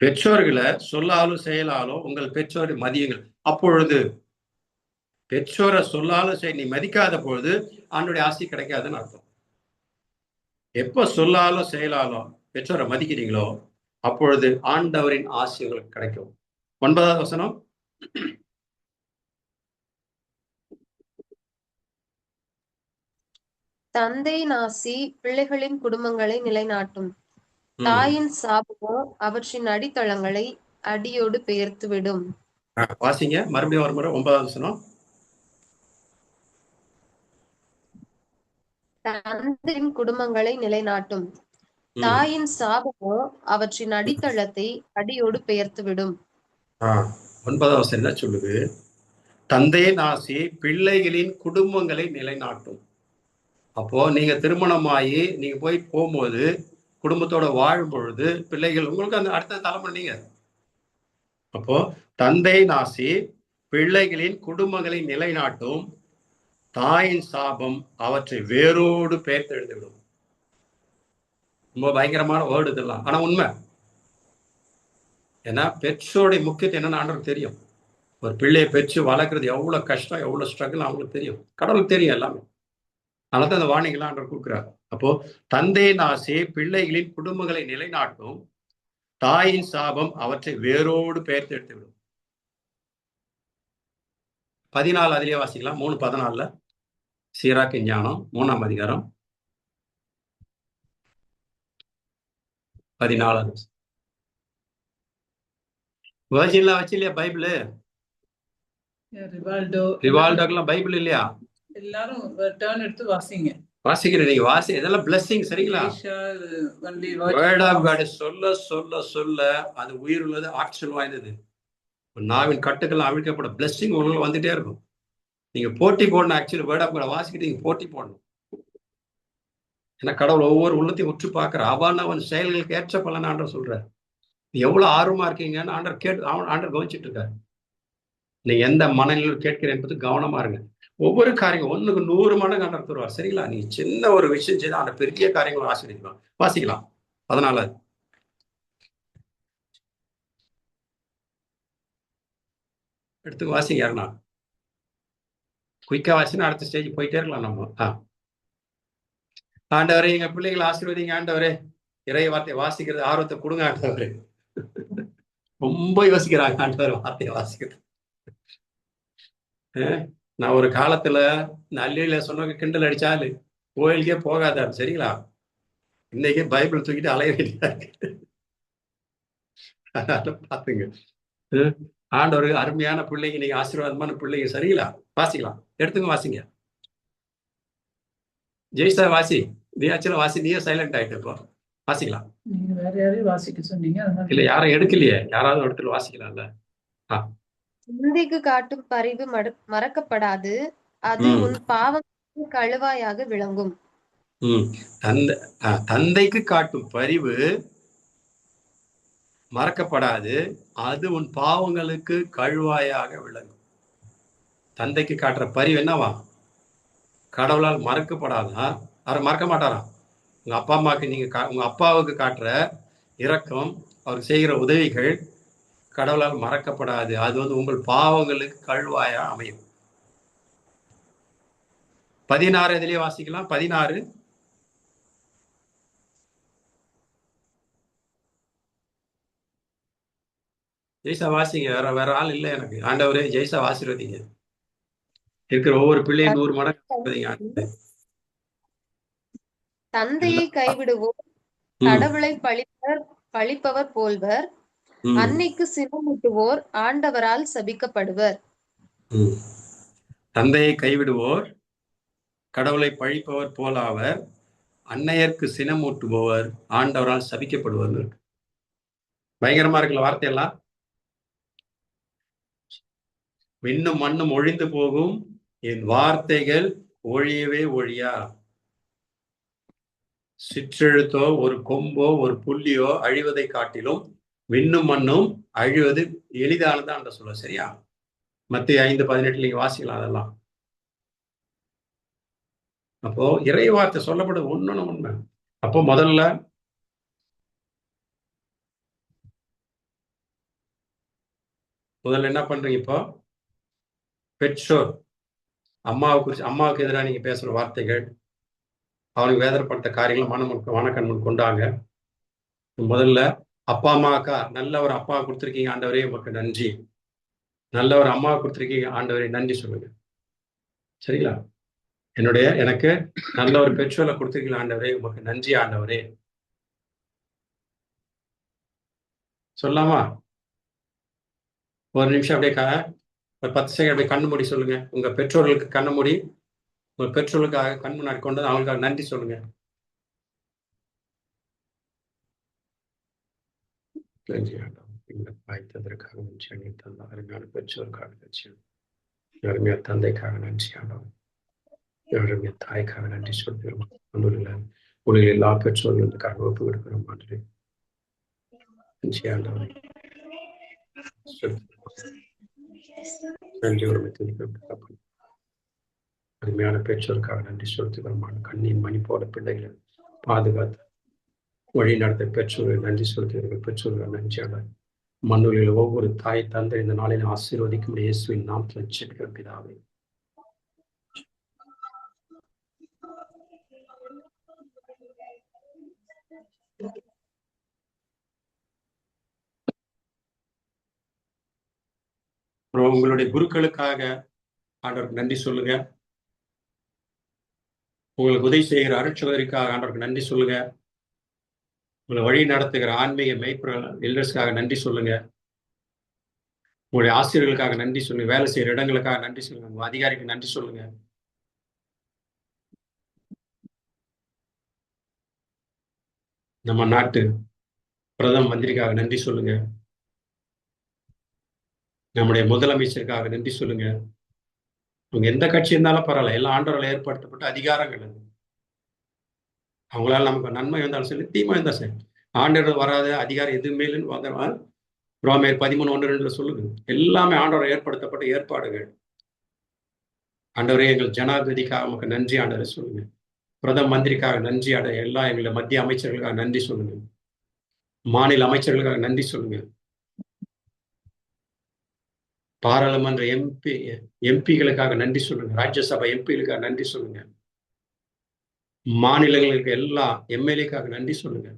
பெற்றோர்களை சொல்லாலும் செயலாலும் உங்கள் பெற்றோரை மதியுங்கள். அப்பொழுது பெற்றோரை சொல்லாலும் நீ மதிக்காத பொழுது ஆண்டோடைய ஆசி கிடைக்காதுன்னு அர்த்தம். எப்ப சொல்லாலும் செயலாலும் பெற்றோரை மதிக்கிறீங்களோ அப்பொழுது ஆண்டவரின் ஆசி உங்களுக்கு கிடைக்கும். 9வது வசனம். தந்தையின் ஆசி பிள்ளைகளின் குடும்பங்களை நிலைநாட்டும், தாயின் சாபமோ அவற்றின் அடித்தளங்களை அடியோடு பெயர்த்து விடும். வாசிங்க மறுபடியும் ஒரு முறை 9வது வசனம். தந்தையின் குடும்பங்களை நிலைநாட்டும், தாயின் சாபமோ அவற்றின் அடித்தளத்தை அடியோடு பெயர்த்து விடும். 9வது வசனம் என்ன சொல்லுது? தந்தையின் ஆசி பிள்ளைகளின் குடும்பங்களை நிலைநாட்டும். அப்போ நீங்க திருமணமாகி நீங்க போகும்போது குடும்பத்தோட வாழும் பொழுது பிள்ளைகள் உங்களுக்கு அந்த அடுத்த தலைமுறை நீங்க. அப்போ தந்தையின் ஆசி பிள்ளைகளின் குடும்பங்களை நிலைநாட்டும், தாயின் சாபம் அவற்றை வேரோடு பெயர்த்தெழுந்துவிடும். ரொம்ப பயங்கரமான வேர்டு இதெல்லாம், ஆனா உண்மை. ஏன்னா பெற்றோருடைய முக்கியத்தை என்னன்னு ஆண்டவருக்கு தெரியும். ஒரு பிள்ளையை பெற்று வளர்க்குறது எவ்வளவு கஷ்டம், எவ்வளவு ஸ்ட்ரகிள் அவங்களுக்கு தெரியும், கடவுளுக்கு தெரியும் எல்லாமே. அதனால தான் அந்த வார்னிங்கெல்லாம் ஆண்டவர் கொடுக்குறாரு. அப்போ தந்தையின் ஆசை பிள்ளைகளின் குடும்பங்களை நிலைநாட்டும், தாயின் சாபம் அவற்றை வேரோடு பெயர்த்து எடுத்து விடும். 14 அதிலே வாசிக்கலாம். 3:14 சீராக்கு ஞானம் 3ஆம் அதிகாரம் 14. வேர்ஜின்லாம் வச்சு இல்லையா பைபிள்? ரிவால்டோக்கெல்லாம் பைபிள் இல்லையா? எல்லாரும் டர்ன் எடுத்து வாசிங்க. வாசிக்கிறேன், நீங்க வாசி. இதெல்லாம் பிளெஸிங் சரிங்களா? வேர்ட் ஆஃப் காட் சொல்ல சொல்ல சொல்ல அது உயிர் உள்ளது, ஆற்றல் வாய்ந்தது. நாவின் கட்டுக்கெல்லாம் அவிழ்க்கப்பட பிளெஸிங் உங்களுக்கு வந்துட்டே இருக்கும். நீங்க போட்டி போடணும். ஆக்சுவலி வேர்ட் ஆஃப் காட் வாசிக்கிட்டு நீங்க போட்டி போடணும். ஏன்னா கடவுள் ஒவ்வொரு உள்ளத்தையும் உற்று பார்க்கிற அவன் செயல்களுக்கு ஏற்ற பலன் ஆண்டவர் சொல்றாரு. எவ்வளவு ஆர்வமா இருக்கீங்கன்னு ஆண்டவர் கவனிச்சுட்டு இருக்காரு. நீங்க எந்த மனநிலையில் கேட்கிறேன் என்பது கவனமா இருங்க. ஒவ்வொரு காரியம் 1க்கு 100 மடங்கு ஆண்டவர் தருவார். சரிங்களா? நீங்க சின்ன ஒரு விஷயம் செய்து அந்த பெரிய காரியங்களை ஆசீர்வதிக்கலாம். வாசிக்கலாம். 14 எடுத்து வாசிங்க. யாருன்னா குயிக்கா வாசினா அடுத்த ஸ்டேஜ் போயிட்டே இருக்கலாம் நம்ம. ஆண்டவரே எங்க பிள்ளைகளை ஆசீர்வதிங்க ஆண்டவரே. இறை வார்த்தையை வாசிக்கிறது ஆர்வத்தை கொடுங்க ஆண்டவரே. ரொம்ப யோசிக்கிறாங்க ஆண்டவர் வார்த்தையை வாசிக்கிறது. நான் ஒரு காலத்துல நல்லில சொன்ன கிண்டல் அடிச்சாலு கோயிலுக்கே போகாதாரு. சரிங்களா? இன்னைக்கு பைபிள் தூக்கிட்டு அலைய வேண்டியதா இருக்கு. பாத்துங்க. ஆண்டவருக்கு அருமையான பிள்ளைங்க, நீங்க ஆசீர்வாதமான பிள்ளைங்க. சரிங்களா? வாசிக்கலாம். எடுத்துங்க வாசிங்க. ஜெய்சா வாசி. நீ ஆக்சுவலா வாசி. நீயே சைலண்ட் ஆயிட்டு இப்போ. வாசிக்கலாம். நீங்க வேற யாரையும் வாசிக்க சொன்னீங்க. இல்ல யாரும் எடுக்கலையே. யாராவது இடத்துல வாசிக்கலாம்ல. தந்தைக்கு காட்டும் பரிவு மறக்கப்படாது, அது உன் பாவங்களுக்கு கழுவாயாக விளங்கும். தந்தைக்கு காட்டும் பரிவு மறக்கப்படாது, அது உன் பாவங்களுக்கு கழுவாயாக விளங்கும். தந்தைக்கு காட்டுற பரிவு என்னவா? கடவுளால் மறக்கப்படாதா? அவர் மறக்க மாட்டாராம். உங்க அப்பா அம்மாவுக்கு நீங்க உங்க அப்பாவுக்கு காட்டுற இரக்கம், அவர் செய்கிற உதவிகள் கடவுளால் மறக்கப்படாது. அது உங்கள் பாவங்களுக்கு கழுவாயா அமையும். 16 இதிலே வாசிக்கலாம். 16 ஜெய்சா வாசிங்க. வேற ஆள் இல்லை எனக்கு. ஆண்டவரே ஜெய்சா ஆசீர்வதிங்க. இருக்கிற ஒவ்வொரு பிள்ளையும் 100 மடங்கு. தந்தையை கைவிடுவோர் கடவுளை பழிப்பர் பழிப்பவர் போல்வர். அன்னைக்கு சினமூட்டுவோர் ஆண்டவரால் சபிக்கப்படுவர். தந்தையை கைவிடுவோர் கடவுளை பழிப்பவர் போலாவர். அன்னையருக்கு சினமூட்டுபவர் ஆண்டவரால் சபிக்கப்படுவர். பயங்கரமா இருக்குல்ல வார்த்தையெல்லாம். விண்ணும் மண்ணும் ஒழிந்து போகும், என் வார்த்தைகள் ஒழியவே ஒழியா. சிற்றெழுத்தோ ஒரு கொம்போ ஒரு புள்ளியோ அழிவதை காட்டிலும் விண்ணும் மண்ணும் அழிவது எளிதானதான் அந்த சொல்ல. சரியா? மத்திய 5:18 நீங்க வாசிக்கலாம் அதெல்லாம். அப்போ இறை வார்த்தை சொல்லப்படுது ஒண்ணுன்னு உண்மை. அப்போ முதல்ல என்ன பண்றீங்க? இப்போ பெற்றோர் அம்மாவுக்கு எதிராக நீங்க பேசுற வார்த்தைகள், அவனுக்கு வேதனைப்பட்ட காரியங்கள் மனக்கண் கொண்டாங்க. முதல்ல அப்பா அம்மாக்கா நல்ல ஒரு அப்பா கொடுத்துருக்கீங்க ஆண்டவரே உமக்கு நன்றி, நல்ல ஒரு அம்மாவை கொடுத்துருக்கீங்க ஆண்டவரே நன்றி சொல்லுங்க. சரிங்களா? எனக்கு நல்ல ஒரு பெற்றோரை கொடுத்துருக்கீங்க ஆண்டவரே உமக்கு நன்றி ஆண்டவரே சொல்லாமா? ஒரு நிமிஷம் அப்படியே ஒரு 10 செகண்ட் அப்படியே கண்ணு மூடி சொல்லுங்க. உங்க பெற்றோர்களுக்கு கண்ணு மூடி உங்க பெற்றோர்களுக்காக கண் முன்னாடி கொண்டு அவங்களுக்காக நன்றி சொல்லுங்க. நன்றி ஆண்டவரே வாய்த்ததற்காக நன்றி. தந்த அருமையான பெற்றோருக்காக நன்றி, அருமையா தந்தைக்காக நன்றி ஆண்டவரே, அருமையா தாய்க்காக நன்றி சொல்கிறோம். உலகில் எல்லா பெற்றோர்களுக்காக ஒப்பு கொடுக்கிறோம் ஆண்டவரே. நன்றி ஆண்டவரே. நன்றி அருமையான பெற்றோருக்காக நன்றி செலுத்துகிறோம். கண்ணின் மணி போல பிள்ளைகளை பாதுகாத்து வழி நடத்த பெற்றோர்கள் நன்றி செலுத்துகிறீர்கள். பெற்றோர்கள் நன்றியாளர். மண்ணுகளில் ஒவ்வொரு தாய் தந்தை இந்த நாளில் ஆசீர்வதிக்கும் இயேசுவின் நாமத்தில் ஜெபிக்கிற பிதாவே. உங்களுடைய குருக்களுக்காக ஆண்டவருக்கு நன்றி சொல்லுங்க. உங்களுக்கு உதவி செய்கிற அருட்சகோதரிக்காக ஆண்டவருக்கு நன்றி சொல்லுங்க. உங்களை வழி நடத்துகிற ஆன்மீக மெய்ப்பொருள் எல்டர்ஸ்க்காக நன்றி சொல்லுங்க. உங்களுடைய ஆசிரியர்களுக்காக நன்றி சொல்லுங்க. வேலை செய்கிற இடங்களுக்காக நன்றி சொல்லுங்க. உங்க அதிகாரிக்கு நன்றி சொல்லுங்க. நம்ம நாட்டு பிரதம மந்திரிக்காக நன்றி சொல்லுங்க. நம்முடைய முதலமைச்சருக்காக நன்றி சொல்லுங்க. அவங்க எந்த கட்சி இருந்தாலும் பரவாயில்ல, எல்லாம் ஆண்டவரால் ஏற்படுத்தப்பட்ட அதிகாரங்கள் அது. அவங்களால நமக்கு நன்மை வந்தாலும் சரி, தீமை இருந்தாலும் சரி, ஆண்டவர் வராத அதிகாரம் எதுவுமே இல்லைன்னு ரோமேயர் 13:1-2 சொல்லுது. எல்லாமே ஆண்டவரால் ஏற்படுத்தப்பட்ட ஏற்பாடுகள். ஆண்டவரே எங்கள் ஜனாதிபதிக்காக நமக்கு நன்றி ஆண்டவரை சொல்லுங்க. பிரதம மந்திரிக்காக நன்றி ஆட, எல்லா எங்களுடைய மத்திய அமைச்சர்களுக்காக நன்றி சொல்லுங்க. மாநில அமைச்சர்களுக்காக நன்றி சொல்லுங்க. பாராளுமன்ற எம்பிகளுக்காக நன்றி சொல்லுங்க. ராஜ்யசபா எம்பிகளுக்காக நன்றி சொல்லுங்க. மாநிலங்களுக்கு எல்லா எம்எல்ஏக்காக நன்றி சொல்லுங்க.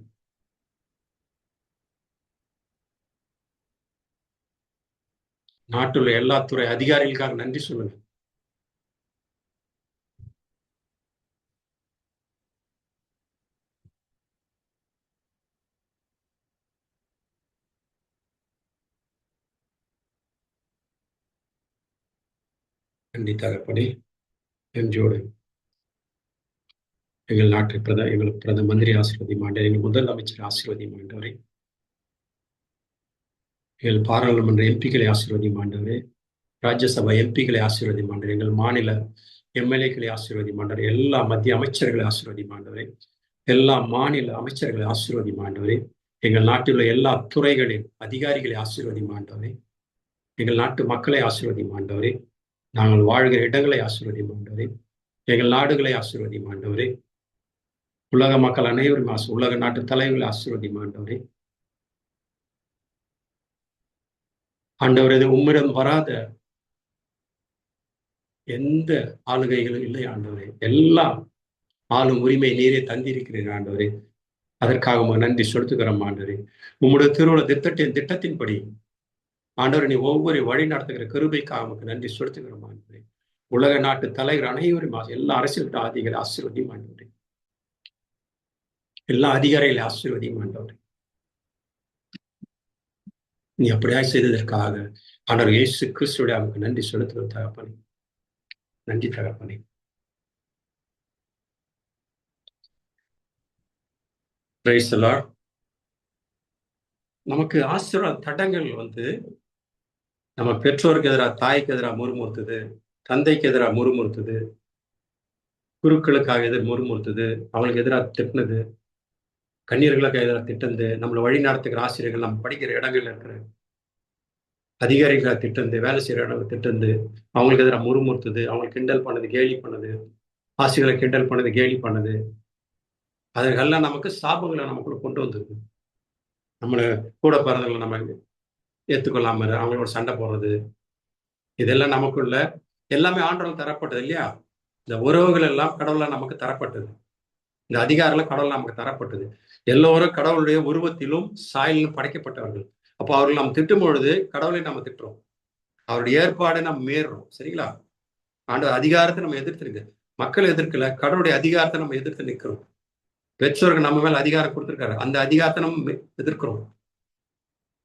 நாட்டுள்ள எல்லா துறை அதிகாரிகளுக்காக நன்றி சொல்லுங்க. நன்றி தகப்பனே. நன்றியோடு எங்கள் நாட்டு எங்களுக்கு பிரதம மந்திரி ஆசீர்வதியும் ஆண்டவரே, எங்கள் முதலமைச்சர் ஆசீர்வதியும் ஆண்டவரே, எங்கள் பாராளுமன்ற எம்பிக்களை ஆசீர்வதியும் ஆண்டவரே, ராஜ்யசபா எம்பிக்களை ஆசீர்வதியும் ஆண்டவரே, எங்கள் மாநில எம்எல்ஏக்களை ஆசீர்வதியும் ஆண்டவரே, எல்லா மத்திய அமைச்சர்களை ஆசீர்வதியும் ஆண்டவரே, எல்லா மாநில அமைச்சர்களை ஆசீர்வதியும் ஆண்டவரே, எங்கள் நாட்டில் உள்ள எல்லா துறைகளின் அதிகாரிகளை ஆசீர்வதியும் ஆண்டவரே, எங்கள் நாட்டு மக்களை ஆசீர்வதியும் ஆண்டவரே, நாங்கள் வாழ்கிற இடங்களை ஆசீர்வதியும் ஆண்டவரே, எங்கள் நாடுகளை ஆசீர்வதியும் ஆண்டவரே, உலக மக்கள் அனைவரும் உலக நாட்டு தலைவர்களை ஆசீர்வதியும் ஆண்டவரே. ஆண்டவரே, உம்மிடம் வராத எந்த ஆளுகைகளும் இல்லை ஆண்டவரே. எல்லாம் ஆளும் உரிமை நீரே தந்திருக்கிறீர் ஆண்டவரே. அதற்காக நன்றி செலுத்துகிறோம் ஆண்டவரே. உம்முடைய திருவுள திட்டத்தின்படி ஆண்டவரே, நீ ஒவ்வொரு வழி நடத்துகிற கிருபைக்காக உமக்கு நன்றி செலுத்துகிறோம் ஆண்டவரே. உலக நாட்டு தலைவர் அனைவரும் எல்லா அரசியல் ஆசீர்வதியும் ஆண்டவரே. எல்லா அதிகாரிகளை ஆசீர்வதியும் ஆண்டவரே. நீ அப்படியாய் செய்ததற்காக ஆண்டவர் இயேசு கிறிஸ்துடைய அவருக்கு நன்றி செலுத்துவது தகப்பனே. நன்றி தகப்பனே. Praise the Lord. நமக்கு ஆசீர்வாத தடங்கள் வந்து நம்ம பெற்றோருக்கு எதிராக, தாய்க்கு எதிராக முறுமுறுத்துது, தந்தைக்கு எதிராக முறுமுறுத்துது, குருக்களுக்காக முறுமுறுத்துது, அவங்களுக்கு எதிராக திட்டினது, கன்னியர்களுக்காக எதிராக திட்டந்து, நம்மளை வழி நடத்துகிற ஆசிரியர்கள், நம்ம படிக்கிற இடங்கள்ல இருக்கிற அதிகாரிகளை திட்டந்து, வேலை செய்கிற இடம் திட்டந்து, அவங்களுக்கு எதிராக முறுமுறுத்துது, அவங்களுக்கு கிண்டல் பண்ணுது, கேலி பண்ணுது, ஆசிரியர்களை கிண்டல் பண்ணுது, கேலி பண்ணுது. அதுக்கெல்லாம் நமக்கு சாபங்களை நமக்குள்ள கொண்டு வந்துருக்கு. நம்மளை கூட பிறந்தவங்களை நம்ம ஏற்றுக்கொள்ளாம அவங்களோட சண்டை போடுறது, இதெல்லாம் நமக்குள்ள எல்லாமே ஆண்டவரால் தரப்பட்டது இல்லையா? இந்த உறவுகள் எல்லாம் கடவுளால் நமக்கு தரப்பட்டது. இந்த அதிகாரம்லாம் கடவுள் நமக்கு தரப்பட்டது. எல்லோரும் கடவுளுடைய உருவத்திலும் சாயலிலும் படைக்கப்பட்டவர்கள். அப்போ அவர்கள் நம்ம திட்டும் பொழுது கடவுளை நம்ம திட்டுறோம், அவருடைய ஏற்பாடை நம்ம மீறுறோம். சரிங்களா? ஆண்டவர் அதிகாரத்தை நம்ம எதிர்த்து மக்கள் எதிர்க்கல, கடவுளுடைய அதிகாரத்தை நம்ம எதிர்த்து நிற்கிறோம். பெற்றோர்கள் நம்ம மேல அதிகாரம் கொடுத்துருக்காரு, அந்த அதிகாரத்தை நம்ம எதிர்க்கிறோம்.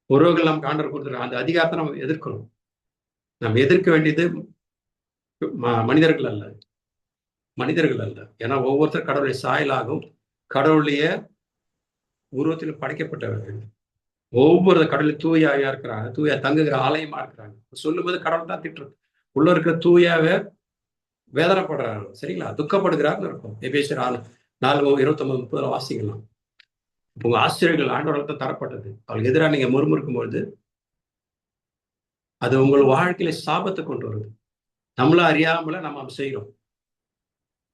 உறவுகள் நமக்கு ஆண்டவர் கொடுத்துருக்காரு, அந்த அதிகாரத்தை நம்ம எதிர்க்கிறோம். நம்ம எதிர்க்க வேண்டியது மனிதர்கள் அல்ல, மனிதர்கள் அல்ல. ஏன்னா ஒவ்வொருத்தரும் கடவுளுடைய சாயலாகவும் கடவுளுடைய உருவத்திலும் படைக்கப்பட்டவர்கள். ஒவ்வொரு கடவுள் தூயாவியா இருக்கிறாங்க, தூயா தங்குகிற ஆலயமா இருக்கிறாங்க. சொல்லும் போது கடவுள் தான் திட்டுறது, உள்ள இருக்கிற தூயாவே வேதனைப்படுறாங்க. சரிங்களா? துக்கப்படுகிறாருன்னு இருக்கும். எபேசியர் 4:29-30 வாசிக்கலாம். இப்போ உங்க ஆசிரியர்கள் ஆண்டவரால் தான் தரப்பட்டது. அவளுக்கு எதிராக நீங்க முறுமுறுக்கும் பொழுது அது உங்கள் வாழ்க்கையில சாபத்தை கொண்டு வருது. நம்மள அறியாமல நம்ம செய்யறோம்.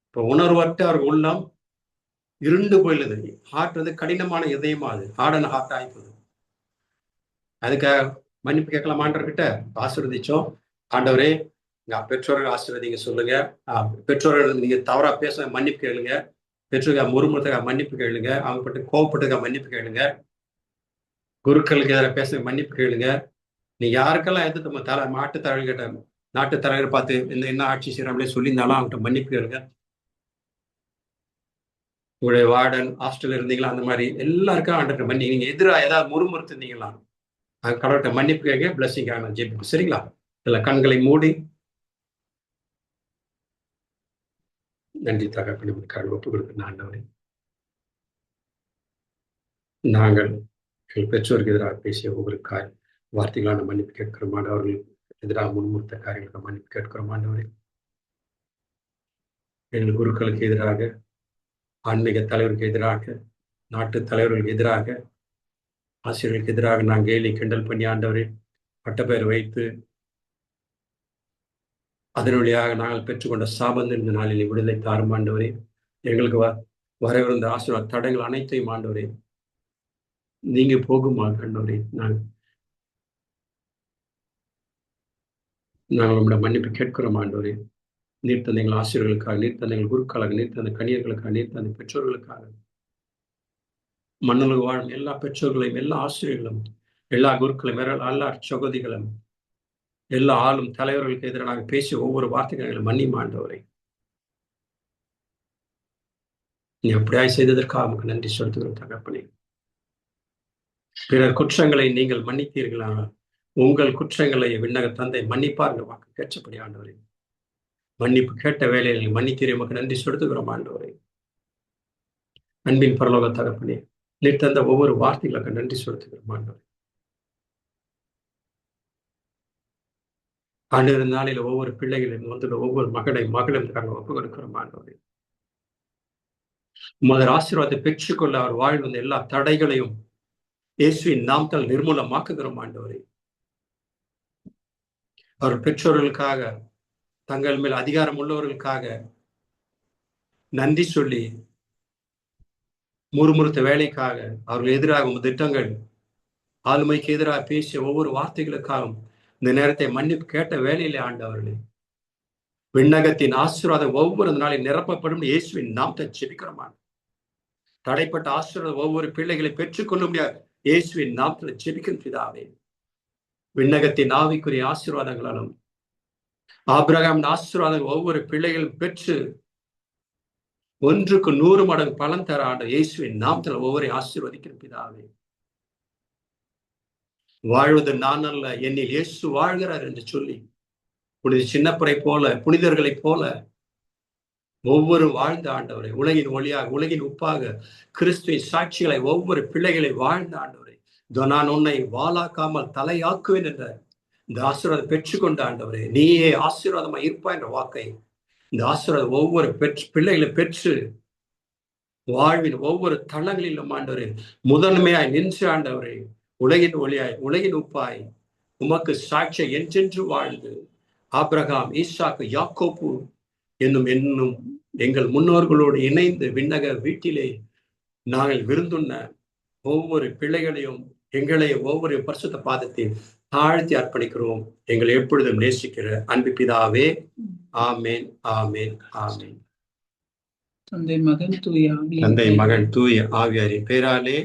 இப்போ உணர்வற்ற அவர் உள்ளம் இருண்டு போயிடுது. ஹார்ட் வந்து கடினமான இதயமா, அது ஹார்டன் ஹார்ட் ஆயிப்போகுது. அதுக்காக மன்னிப்பு கேட்கலாம் ஆண்டவர்கிட்ட. ஆசீர்வதிச்சோம். ஆண்டவரே, எங்க பெற்றோர்கள் ஆசீர்வதிங்க சொல்லுங்க. பெற்றோர்கள் நீங்க தவறா பேச மன்னிப்பு கேளுங்க. பெற்றோர்கள் முறுமுறுத்துக்காக மன்னிப்பு கேளுங்க. அவங்க பட்டு கோவப்பட்டுக்காக மன்னிப்பு கேளுங்க. குருக்களுக்கு எதிராக பேச மன்னிப்பு கேளுங்க. நீ யாருக்கெல்லாம் எதிர்த்து மாட்டு தலைவர்கிட்ட, நாட்டு தலைவர் பார்த்து இந்த என்ன ஆட்சி செய்யறாங்களே சொல்லியிருந்தாலும் அவங்ககிட்ட மன்னிப்பு கேளுங்க. உங்களுடைய வார்டன் ஹாஸ்டல் இருந்தீங்களா, அந்த மாதிரி எல்லாருக்கும் ஆண்டவர்கிட்ட மன்னி, நீங்க எதிராக ஏதாவது முறுமுறுத்துருந்தீங்களா கடவுள்கிட்ட மன்னிப்பு கேட்க பிளஸிங்காக ஜெபிப்போம். சரிங்களா? இல்ல கண்களை மூடி நன்றி தகப்பனே, ஒப்பு கொடுக்க ஆண்டவரே. நாங்கள் எங்கள் பெற்றோருக்கு எதிராக பேசிய ஒவ்வொரு வார்த்தைகளான மன்னிப்பு கேட்கிறோம். அவர்களுக்கு எதிராக முன்முறுத்த காரியங்களுக்கு மன்னிப்பு கேட்கிறோம் ஆண்டவரே. எங்கள் குருக்களுக்கு எதிராக, ஆன்மீக தலைவருக்கு எதிராக, நாட்டு தலைவர்களுக்கு எதிராக, ஆசிரியர்களுக்கு எதிராக நாங்கள் கேலி கிண்டல் பண்ணி ஆண்டவரே பட்டப்பெயர் வைத்து அதன் வழியாக நாங்கள் பெற்றுக்கொண்ட சாபந்து இந்த நாளில் விடுதலை தாரும் ஆண்டவரே. எங்களுக்கு வரவிருந்த ஆசீர்வாத தடங்கள் அனைத்தையும் ஆண்டவரே நீங்க போகுமா ஆண்டவரே. நாங்கள் உங்களோட மன்னிப்பு கேட்கிறோம் ஆண்டவரே. நீர் தந்த எங்கள் ஆசிரியர்களுக்காக, நீர் தந்த எங்கள் குருக்களாக, நீர் தந்த கன்னியர்களுக்காக, நீர் தந்த பெற்றோர்களுக்காக, மண்ணுலக வாழும் எல்லா பெற்றோர்களையும், எல்லா ஆசிரியர்களும், எல்லா குருக்களையும், எல்லா சகோதரிகளும், எல்லா ஆளும் தலைவர்களுக்கு எதிராக பேசிய ஒவ்வொரு வார்த்தைகளும் மன்னியும் ஆண்டவரை. நீ அப்படியாய் செய்ததற்காக நமக்கு நன்றி செலுத்துகிறோம் தகப்பனே. பிறர் குற்றங்களை நீங்கள் மன்னித்தீர்களா, உங்கள் குற்றங்களை விண்ணக தந்தை மன்னிப்பார்கள் வாக்கு கேட்டபடி ஆண்டவரை. மன்னிப்பு கேட்ட வேலையில் மன்னித்தீர், நமக்கு நன்றி செலுத்துகிறோம் ஆண்டவரை. அன்பின் பரலோக தகப்பனே, நீர் தந்த ஒவ்வொரு வார்த்தைகளுக்கு நன்றி செலுத்துகிறோம் ஆண்டவரை. ஆண்டு நாளில் ஒவ்வொரு பிள்ளைகளையும் வந்துள்ள ஒவ்வொரு மகளும் ஒப்பு கொடுக்கிறோம் ஆண்டவரை. உமது ஆசீர்வாதத்தை பெற்றுக்கொள்ள அவர் வாழ்வு வந்த எல்லா தடைகளையும் இயேசுவின் நாமத்தால் நிர்மூலமாக்குகிறோம் ஆண்டவரை. அவர் பெற்றோர்களுக்காக, தங்கள் மேல் அதிகாரம் உள்ளவர்களுக்காக நன்றி சொல்லி முறுமுறுத்த வேலைக்காக, அவர்கள் எதிராக திட்டங்கள், ஆளுமைக்கு எதிராக பேசிய ஒவ்வொரு வார்த்தைகளுக்காகவும் இந்த நேரத்தை மன்னிப்பு கேட்ட வேலையிலே ஆண்டவர்களே, விண்ணகத்தின் ஆசீர்வாதம் ஒவ்வொரு நாளில் நிரப்பப்படும் இயேசுவின் நாமத்தை ஜெபிக்கிறோம். தடைப்பட்ட ஆசீர்வாதம் ஒவ்வொரு பிள்ளைகளை பெற்றுக்கொள்ள முடியாது இயேசுவின் நாமத்தில் ஜெபிக்கும் பிதாவே. விண்ணகத்தின் ஆவிக்குரிய ஆசீர்வாதங்களாலும் ஆபிரகாமின் ஆசீர்வாதம் ஒவ்வொரு பிள்ளைகளும் பெற்று 1க்கு 100 மடங்கு பலன் தர ஆண்ட இயேசுவின் நாமத்தில் ஒவ்வொரு ஆசீர்வதிக்கிற பிதாவே. வாழ்வது நான் அல்ல, என்னில் இயேசு வாழ்கிறார் என்று சொல்லி புனித சின்னப்பரை போல, புனிதர்களைப் போல ஒவ்வொரு வாழ்ந்த ஆண்டவரை, உலகின் ஒளியாக, உலகின் உப்பாக, கிறிஸ்துவின் சாட்சிகளை ஒவ்வொரு பிள்ளைகளை வாழ்ந்த ஆண்டவரை, நான் உன்னை வாளாக்காமல் தலையாக்குவேன் என்ற இந்த ஆசீர்வாதம் பெற்றுக்கொண்ட ஆண்டவரே, நீயே ஆசீர்வாதமா இருப்பா என்ற வாக்கை, இந்த ஆசீர்வாதம் ஒவ்வொரு பிள்ளைகளை பெற்று வாழ்வின் ஒவ்வொரு தளங்களிலும் ஆண்டவரே முதன்மையாய் நின்று ஆண்டவரே, உலகின் ஒளியாய், உலகின் உப்பாய், உமக்கு சாட்சியை என்றென்று வாழ்ந்து ஆபிரகாம், ஈசாக்கு, யாக்கோப்பு என்னும் எங்கள் முன்னோர்களோடு இணைந்து விண்ணக வீட்டிலே நாங்கள் விருந்துண்ண ஒவ்வொரு பிள்ளைகளையும் எங்களையும் ஒவ்வொரு பரிசுத்த பாதத்தில் தாழ்த்தி அர்ப்பணிக்கிறோம். எங்களை எப்பொழுதும் நேசிக்கிற அன்பு பிதாவே, ஆமேன், ஆமேன், ஆமேன். தந்தை மகன் தூய தந்தை மகன் தூய ஆவியாரின் பேராலே